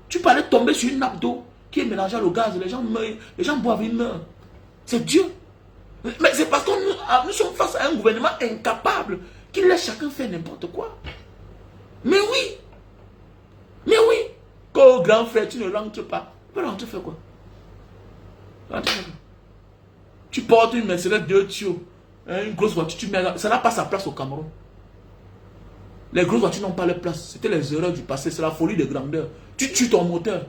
Tu peux aller tomber sur une nappe d'eau qui est mélangée au gaz, les gens meurent, les gens boivent, ils meurent. C'est Dieu. Mais c'est parce que nous sommes face à un gouvernement incapable qui laisse chacun faire n'importe quoi. Mais oui. Mais oui. Quand grand frère, tu ne rentres pas. Tu peux rentrer faire quoi? Tu portes une Mercedes 2 tuyaux, une grosse voiture, tu mets, ça n'a pas sa place au Cameroun. Les grosses voitures n'ont pas leur place. C'était les erreurs du passé, c'est la folie de grandeur. Tu tues ton moteur.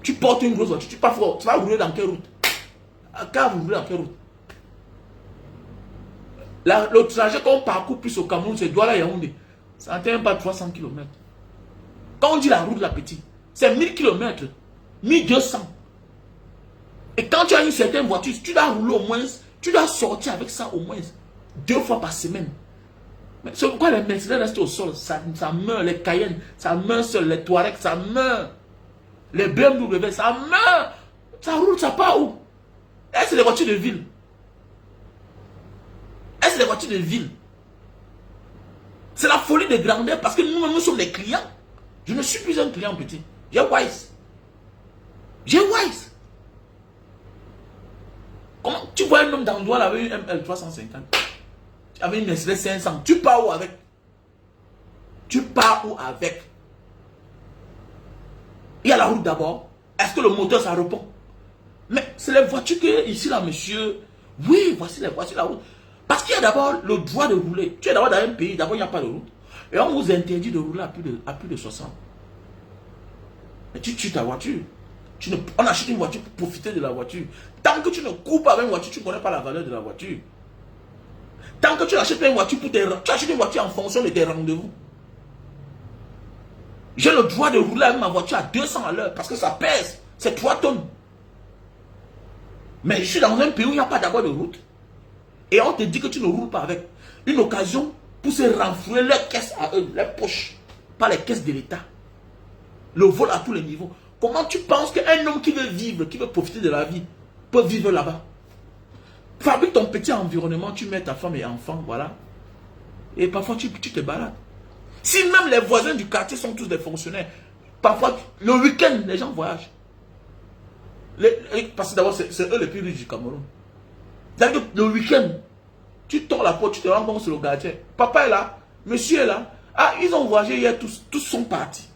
Tu portes une grosse voiture, tu vas rouler dans quelle route? Quand vous roulez dans quelle route? Le trajet qu'on parcourt plus au Cameroun, c'est Douala-Yaoundé. Ça n'atteint pas 300 km. Quand on dit la route la petite, c'est 1000 km, 1200. Et quand tu as une certaine voiture, tu dois rouler au moins, tu dois sortir avec ça au moins 2 fois par semaine. Mais c'est pourquoi les Mercedes restent au sol, ça meurt, les Cayenne, ça meurt seul, les Touareg, ça meurt. Les BMW, ça meurt. Ça roule, ça part où? Est-ce que c'est des voitures de ville? Est-ce que c'est des voitures de ville? C'est la folie de grandeur parce que nous sommes des clients. Je ne suis plus un client petit. J'ai Wise. J'ai Wise. Comment tu vois un homme dans le doigt avec une ML 350? Avec une Mercedes 500. Tu pars où avec? Tu pars où avec? Il y a la route d'abord. Est-ce que le moteur ça répond? Mais c'est les voitures que ici là, monsieur. Oui, voici les voitures, la route. Parce qu'il y a d'abord le droit de rouler. Tu es d'abord dans un pays, d'abord il n'y a pas de route. Et on vous interdit de rouler à plus de 60. Mais tu tues ta voiture. On achète une voiture pour profiter de la voiture. Tant que tu ne cours pas avec une voiture, tu ne connais pas la valeur de la voiture. Tant que tu achètes une voiture tu achètes une voiture en fonction de tes rendez-vous. J'ai le droit de rouler avec ma voiture à 200 à l'heure parce que ça pèse. C'est 3 tonnes. Mais je suis dans un pays où il n'y a pas d'abord de route. Et on te dit que tu ne roules pas avec. Une occasion pour se renflouer leurs caisses à eux, leurs poches, pas les caisses de l'État. Le vol à tous les niveaux. Comment tu penses qu'un homme qui veut vivre, qui veut profiter de la vie, peut vivre là-bas? Fabrique ton petit environnement, tu mets ta femme et enfants, voilà. Et parfois tu te balades. Si même les voisins du quartier sont tous des fonctionnaires, parfois le week-end, les gens voyagent. Parce que d'abord, c'est eux les plus riches du Cameroun. C'est-à-dire que le week-end, tu tords la porte, tu te rends compte sur le gardien. Papa est là, monsieur est là. Ah, ils ont voyagé hier, tous sont partis.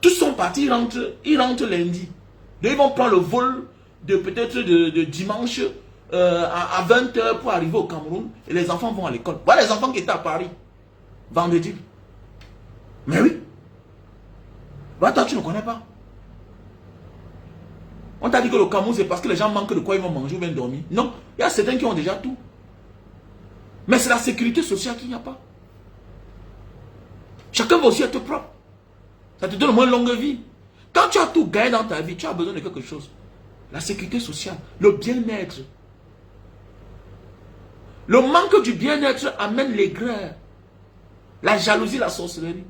Tous sont partis, ils rentrent lundi. Donc ils vont prendre le vol de peut-être de dimanche à 20 h pour arriver au Cameroun. Et les enfants vont à l'école. Voilà les enfants qui étaient à Paris vendredi. Mais oui. Bah toi tu ne connais pas. On t'a dit que le Cameroun c'est parce que les gens manquent de quoi ils vont manger ou bien dormir. Non, il y a certains qui ont déjà tout. Mais c'est la sécurité sociale qu'il n'y a pas. Chacun va aussi être propre. Ça te donne au moins une longue vie. Quand tu as tout gagné dans ta vie, tu as besoin de quelque chose. La sécurité sociale, le bien-être. Le manque du bien-être amène l'aigreur, la jalousie, la sorcellerie.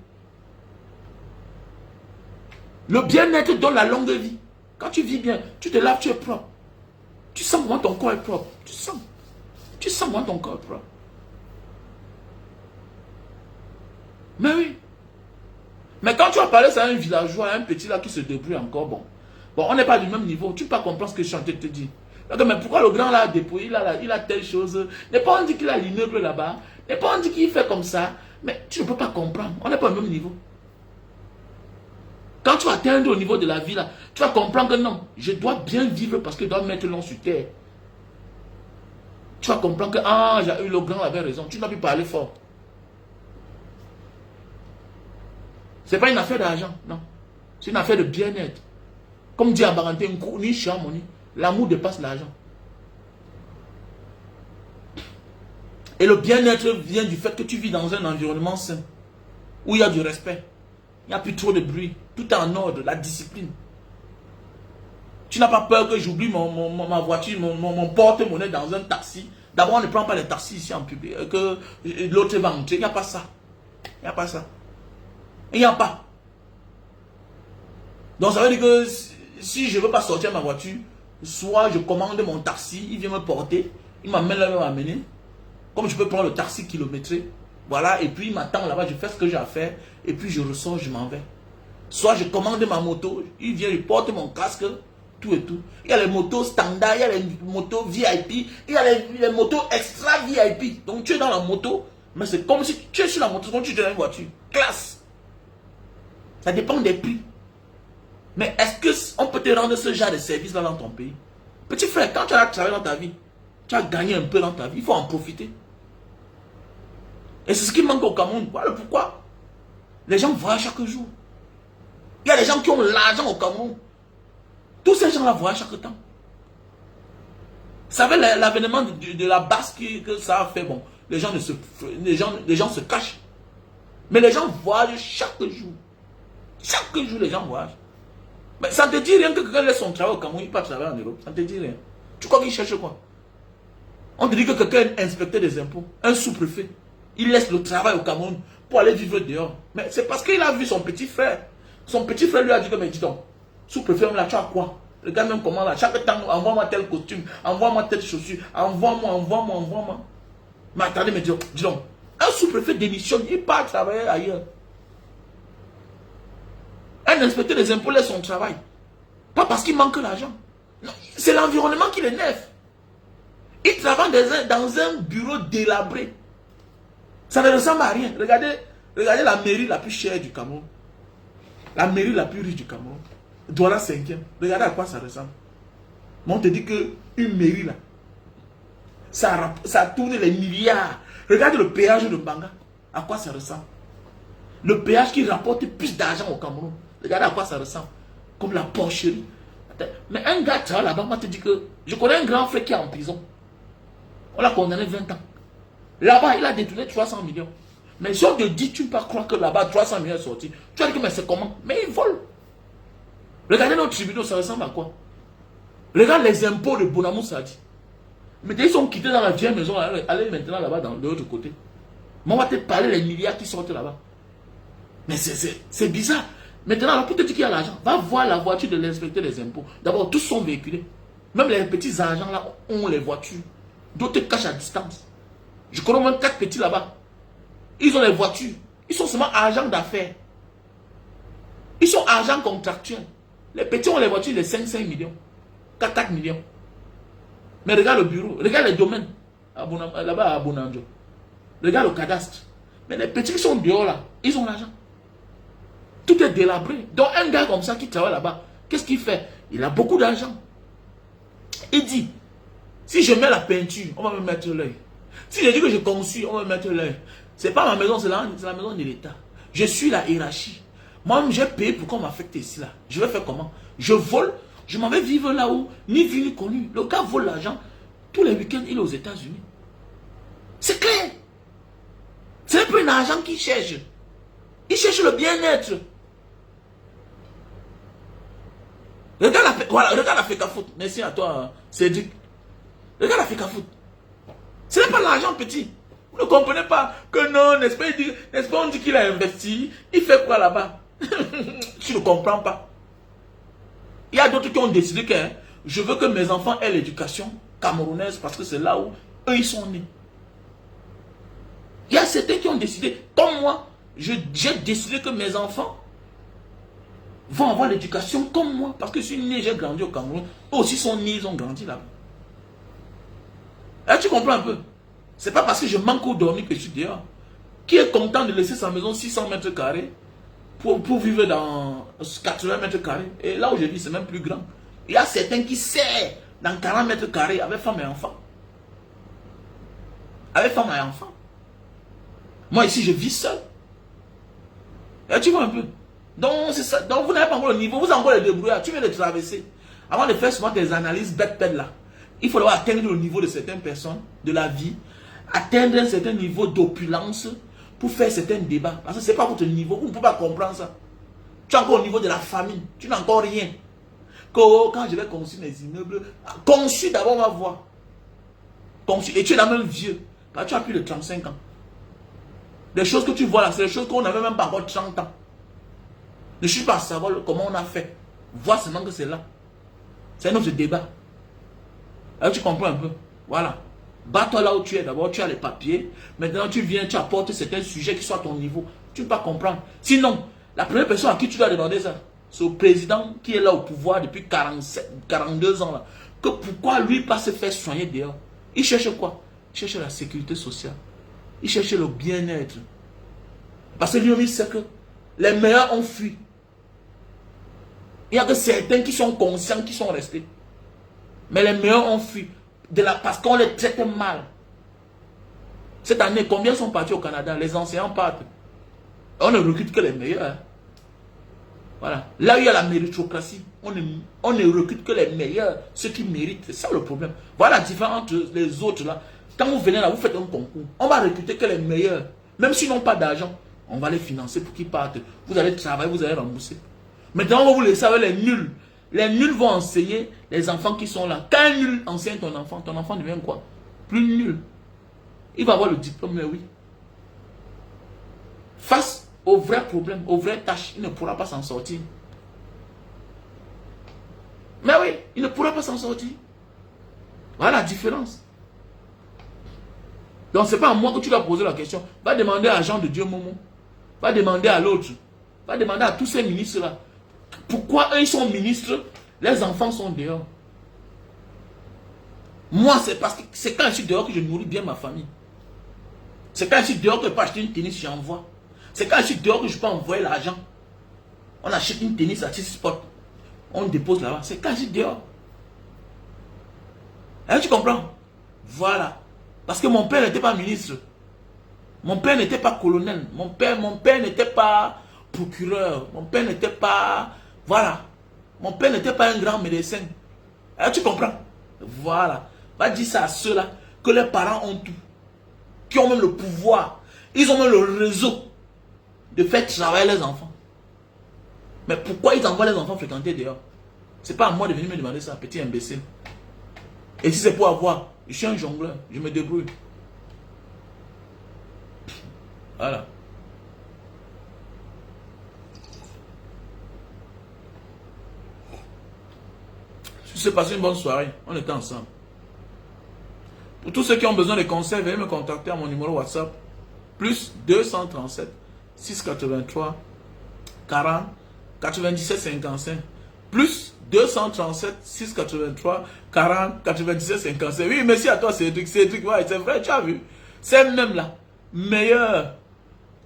Le bien-être donne la longue vie. Quand tu vis bien, tu te laves, tu es propre. Tu sens comment ton corps est propre. Tu sens comment ton corps est propre. Mais oui. Mais quand tu vas parler à un villageois, un petit là qui se débrouille encore, bon, on n'est pas du même niveau, tu ne peux pas comprendre ce que je suis en train de te dire. Mais pourquoi le grand là a dépouillé, il a telle chose, n'est pas on dit qu'il a l'immeuble là-bas, n'est pas on dit qu'il fait comme ça, mais tu ne peux pas comprendre, on n'est pas au même niveau. Quand tu vas atteindre au niveau de la vie là, tu vas comprendre que non, je dois bien vivre parce que je dois mettre l'homme sur terre. Tu vas comprendre que, ah, j'ai eu le grand avait raison, tu n'as plus parlé fort. Ce n'est pas une affaire d'argent, non. C'est une affaire de bien-être. Comme dit Abaranté, l'amour dépasse l'argent. Et le bien-être vient du fait que tu vis dans un environnement sain, où il y a du respect. Il n'y a plus trop de bruit. Tout est en ordre, la discipline. Tu n'as pas peur que j'oublie ma voiture, mon porte-monnaie dans un taxi. D'abord, on ne prend pas les taxis ici en public. Que l'autre va entrer. Il n'y a pas ça. Il n'y a pas ça. Il n'y a pas. Donc ça veut dire que si je ne veux pas sortir ma voiture, soit je commande mon taxi, il vient me porter, il m'amène là où il va m'amener. Comme je peux prendre le taxi kilométré, voilà, et puis il m'attend là-bas, je fais ce que j'ai à faire, et puis je ressors, je m'en vais. Soit je commande ma moto, il vient, il porte mon casque, tout et tout. Il y a les motos standard, il y a les motos VIP, il y a les motos extra VIP. Donc tu es dans la moto, mais c'est comme si tu es sur la moto, comme tu es dans une voiture. Classe. Ça dépend des prix. Mais est-ce qu'on peut te rendre ce genre de service là dans ton pays? Petit frère, quand tu as travaillé dans ta vie, tu as gagné un peu dans ta vie, il faut en profiter. Et c'est ce qui manque au Cameroun. Voilà pourquoi. Les gens voyagent chaque jour. Il y a des gens qui ont l'argent au Cameroun. Tous ces gens-là voyagent chaque temps. Vous savez, l'avènement de la basse que ça a fait, bon, les gens se cachent. Mais les gens voyagent chaque jour. Chaque jour, les gens voyagent. Mais ça ne te dit rien que quelqu'un laisse son travail au Cameroun, il part travailler en Europe. Ça ne te dit rien. Tu crois qu'il cherche quoi? On te dit que quelqu'un est inspecteur des impôts, un sous-préfet. Il laisse le travail au Cameroun pour aller vivre dehors. Mais c'est parce qu'il a vu son petit frère. Son petit frère lui a dit que, mais dis donc, sous-préfet, là, tu as quoi? Le gars même comment là, chaque temps, envoie-moi tel costume, envoie-moi telle chaussure, envoie-moi. Mais attendez, mais dis donc, un sous-préfet démissionne, il part travailler ailleurs. Un inspecteur des impôts laisse son travail. Pas parce qu'il manque l'argent. C'est l'environnement qui l'énerve. Il travaille dans un bureau délabré. Ça ne ressemble à rien. Regardez la mairie la plus chère du Cameroun. La mairie la plus riche du Cameroun. Douala 5e. Regardez à quoi ça ressemble. Mais on te dit qu'une mairie là, ça tourne les milliards. Regardez le péage de Banga. À quoi ça ressemble. Le péage qui rapporte plus d'argent au Cameroun. Regardez à quoi ça ressemble. Comme la porcherie. Mais un gars là-bas m'a te dit que je connais un grand frère qui est en prison. On l'a condamné 20 ans. Là-bas, il a détourné 300 millions. Mais si on te dit, tu ne peux pas croire que là-bas, 300 millions sont sortis. Tu vas dire que mais c'est comment? Mais ils volent. Regardez nos tribunaux, ça ressemble à quoi? Regarde les impôts de Bonamou Sadi. Mais ils sont quittés dans la vieille maison, allez maintenant là-bas de l'autre côté. Moi, on va te parler les milliards qui sortent là-bas. Mais c'est bizarre. Maintenant, alors, pour te dire qu'il y a l'argent, va voir la voiture de l'inspecteur des impôts. D'abord, tous sont véhiculés. Même les petits agents là ont les voitures. D'autres cachent à distance. Je connais même 4 petits là-bas. Ils ont les voitures. Ils sont seulement agents d'affaires. Ils sont agents contractuels. Les petits ont les voitures de 5 millions. 4 millions. Mais regarde le bureau. Regarde les domaines. Là-bas à Bonanjo. Regarde le cadastre. Mais les petits qui sont dehors là, ils ont l'argent. Tout est délabré. Donc un gars comme ça qui travaille là-bas, qu'est-ce qu'il fait? Il a beaucoup d'argent. Il dit, si je mets la peinture, on va me mettre l'œil. Si je dis que je conçus, on va me mettre l'œil. C'est pas ma maison, c'est la maison de l'État. Je suis la hiérarchie. Moi-même, j'ai payé pour qu'on m'affecte ici là. Je vais faire comment? Je vole, je m'en vais vivre là-haut, ni vu ni connu. Le gars vole l'argent. Tous les week-ends, il est aux États-Unis. C'est clair. C'est un peu un agent qui cherche. Il cherche le bien-être. Regarde la FECAFOOT. Merci à toi, Cédric. Regarde la FECAFOOT. Ce n'est pas l'argent petit. Vous ne comprenez pas que non, n'est-ce pas, on dit qu'il a investi. Il fait quoi là-bas? Tu ne comprends pas. Il y a d'autres qui ont décidé que je veux que mes enfants aient l'éducation camerounaise parce que c'est là où eux ils sont nés. Il y a certains qui ont décidé, comme moi, j'ai décidé que mes enfants vont avoir l'éducation comme moi. Parce que je suis né, j'ai grandi au Cameroun. Eux aussi sont nés, ils ont grandi là-bas. Là, tu comprends un peu? C'est pas parce que je manque au dormir que je suis dehors. Qui est content de laisser sa maison 600 mètres carrés pour vivre dans 80 mètres carrés? Et là où je vis, c'est même plus grand. Il y a certains qui serrent dans 40 mètres carrés avec femme et enfants. Avec femme et enfants. Moi ici, je vis seul. Et tu vois un peu. Donc, c'est ça. Donc, vous n'avez pas encore le niveau. Vous avez encore les débrouillards. Tu viens de traverser. Avant de faire souvent des analyses bêtes là. Il faut atteindre le niveau de certaines personnes, de la vie. Atteindre un certain niveau d'opulence pour faire certains débats. Parce que ce n'est pas votre niveau. Vous ne pouvez pas comprendre ça. Tu es encore au niveau de la famille. Tu n'as encore rien. Quand je vais construire mes immeubles, conçu d'abord, on va voir. Conçu. Et tu es là même vieux. Parce que tu as plus de 35 ans. Les choses que tu vois là, c'est des choses qu'on n'avait même pas encore 30 ans. Ne cherche pas à savoir comment on a fait. Vois seulement que c'est là. C'est un autre débat. Alors tu comprends un peu. Voilà. Bats-toi là où tu es. D'abord, tu as les papiers. Maintenant, tu viens, tu apportes certains sujets qui sont à ton niveau. Tu ne peux pas comprendre. Sinon, la première personne à qui tu dois demander ça, c'est au président qui est là au pouvoir depuis 42 ans. Là. Que pourquoi lui pas se faire soigner dehors? Il cherche quoi? Il cherche la sécurité sociale. Il cherche le bien-être. Parce que lui-même, il sait que les meilleurs ont fui. Il n'y a que certains qui sont conscients qui sont restés. Mais les meilleurs ont fui. Parce qu'on les traite mal. Cette année, combien sont partis au Canada? Les enseignants partent. On ne recrute que les meilleurs. Hein. Voilà. Là où il y a la méritocratie, on ne recrute que les meilleurs, ceux qui méritent. C'est ça le problème. Voilà la différence entre les autres là. Quand vous venez là, vous faites un concours. On va recruter que les meilleurs. Même s'ils n'ont pas d'argent, on va les financer pour qu'ils partent. Vous allez travailler, vous allez rembourser. Maintenant, on va vous laisser avec les nuls. Les nuls vont enseigner les enfants qui sont là. Quand un nul enseigne ton enfant devient quoi? Plus nul. Il va avoir le diplôme, mais oui. Face aux vrais problèmes, aux vraies tâches, il ne pourra pas s'en sortir. Mais oui, il ne pourra pas s'en sortir. Voilà la différence. Donc, ce n'est pas à moi que tu dois poser la question. Va demander à Jean de Dieu Momo. Va demander à l'autre. Va demander à tous ces ministres-là. Pourquoi eux, ils sont ministres, les enfants sont dehors? Moi, c'est parce que c'est quand je suis dehors que je nourris bien ma famille. C'est quand je suis dehors que je peux acheter une tennis, j'envoie. C'est quand je suis dehors que je peux envoyer l'argent. On achète une tennis à 6 Sport. On dépose là-bas. C'est quand je suis dehors. Hein, tu comprends? Voilà. Parce que mon père n'était pas ministre. Mon père n'était pas colonel. Mon père n'était pas procureur. Mon père n'était pas... Voilà. Mon père n'était pas un grand médecin. Hein, tu comprends? Voilà. Va dire ça à ceux-là que les parents ont tout. Qui ont même le pouvoir. Ils ont même le réseau de faire travailler les enfants. Mais pourquoi ils envoient les enfants fréquenter dehors? C'est pas à moi de venir me demander ça, petit imbécile. Et si c'est pour avoir, je suis un jongleur, je me débrouille. Voilà. C'est passé une bonne soirée. On était ensemble. Pour tous ceux qui ont besoin de conseils, veuillez me contacter à mon numéro WhatsApp. Plus 237 683 40 97 55. Plus 237 683 40 97 55. Oui, merci à toi Cédric. Cédric, ouais, c'est vrai, tu as vu. C'est même là, meilleur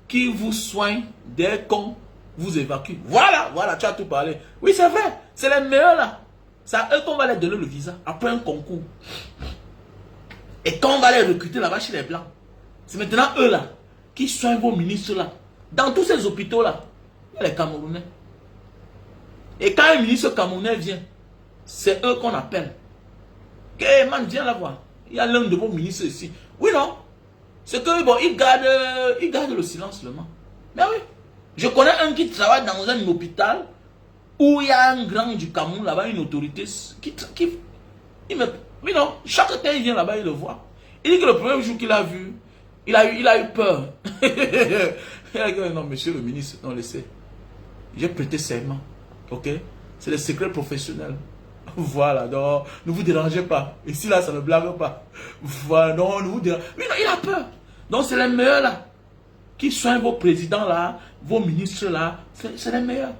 qui vous soigne dès qu'on vous évacue. Voilà, voilà, tu as tout parlé. Oui, c'est vrai, c'est les meilleurs là. C'est à eux qu'on va leur donner le visa après un concours. Et quand on va les recruter là-bas chez les Blancs, c'est maintenant eux là qui soignent vos ministres là. Dans tous ces hôpitaux là, il y a les Camerounais. Et quand un ministre camerounais vient, c'est eux qu'on appelle. Hey man, viens la voir. Il y a l'un de vos ministres ici. Oui, non. C'est que bon, il garde le silence seulement. Mais oui. Je connais un qui travaille dans un hôpital où il y a un grand du Cameroun là-bas, une autorité oui, non, chaque temps il vient là-bas, il le voit. Il dit que le premier jour qu'il a vu, il a eu peur. Il a dit, non, monsieur le ministre, non, laissez. J'ai prêté serment. Ok? C'est le secret professionnel. Voilà, donc, ne vous dérangez pas. Ici, là, ça ne blague pas. Voilà, non, ne vous dérangez pas. Oui, non, il a peur. Donc, c'est les meilleurs, là. Qui soignent vos présidents, là, vos ministres, là. C'est les meilleurs.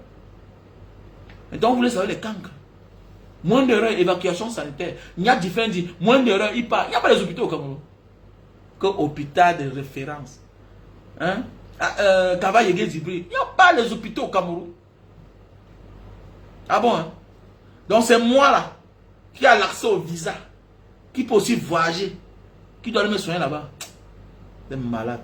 Et donc, vous voulez savoir les cancres. Moins d'erreurs, évacuation sanitaire. Il y a différents dit, moins d'erreurs, il part. Il n'y a pas les hôpitaux au Cameroun. Que hôpital de référence. Hein? Kava-Yégué Zibri. Il n'y a pas les hôpitaux au Cameroun. Ah bon, hein? Donc c'est moi là, qui a l'accès au visa, qui peut aussi voyager, qui doit me soigner là-bas. C'est malade.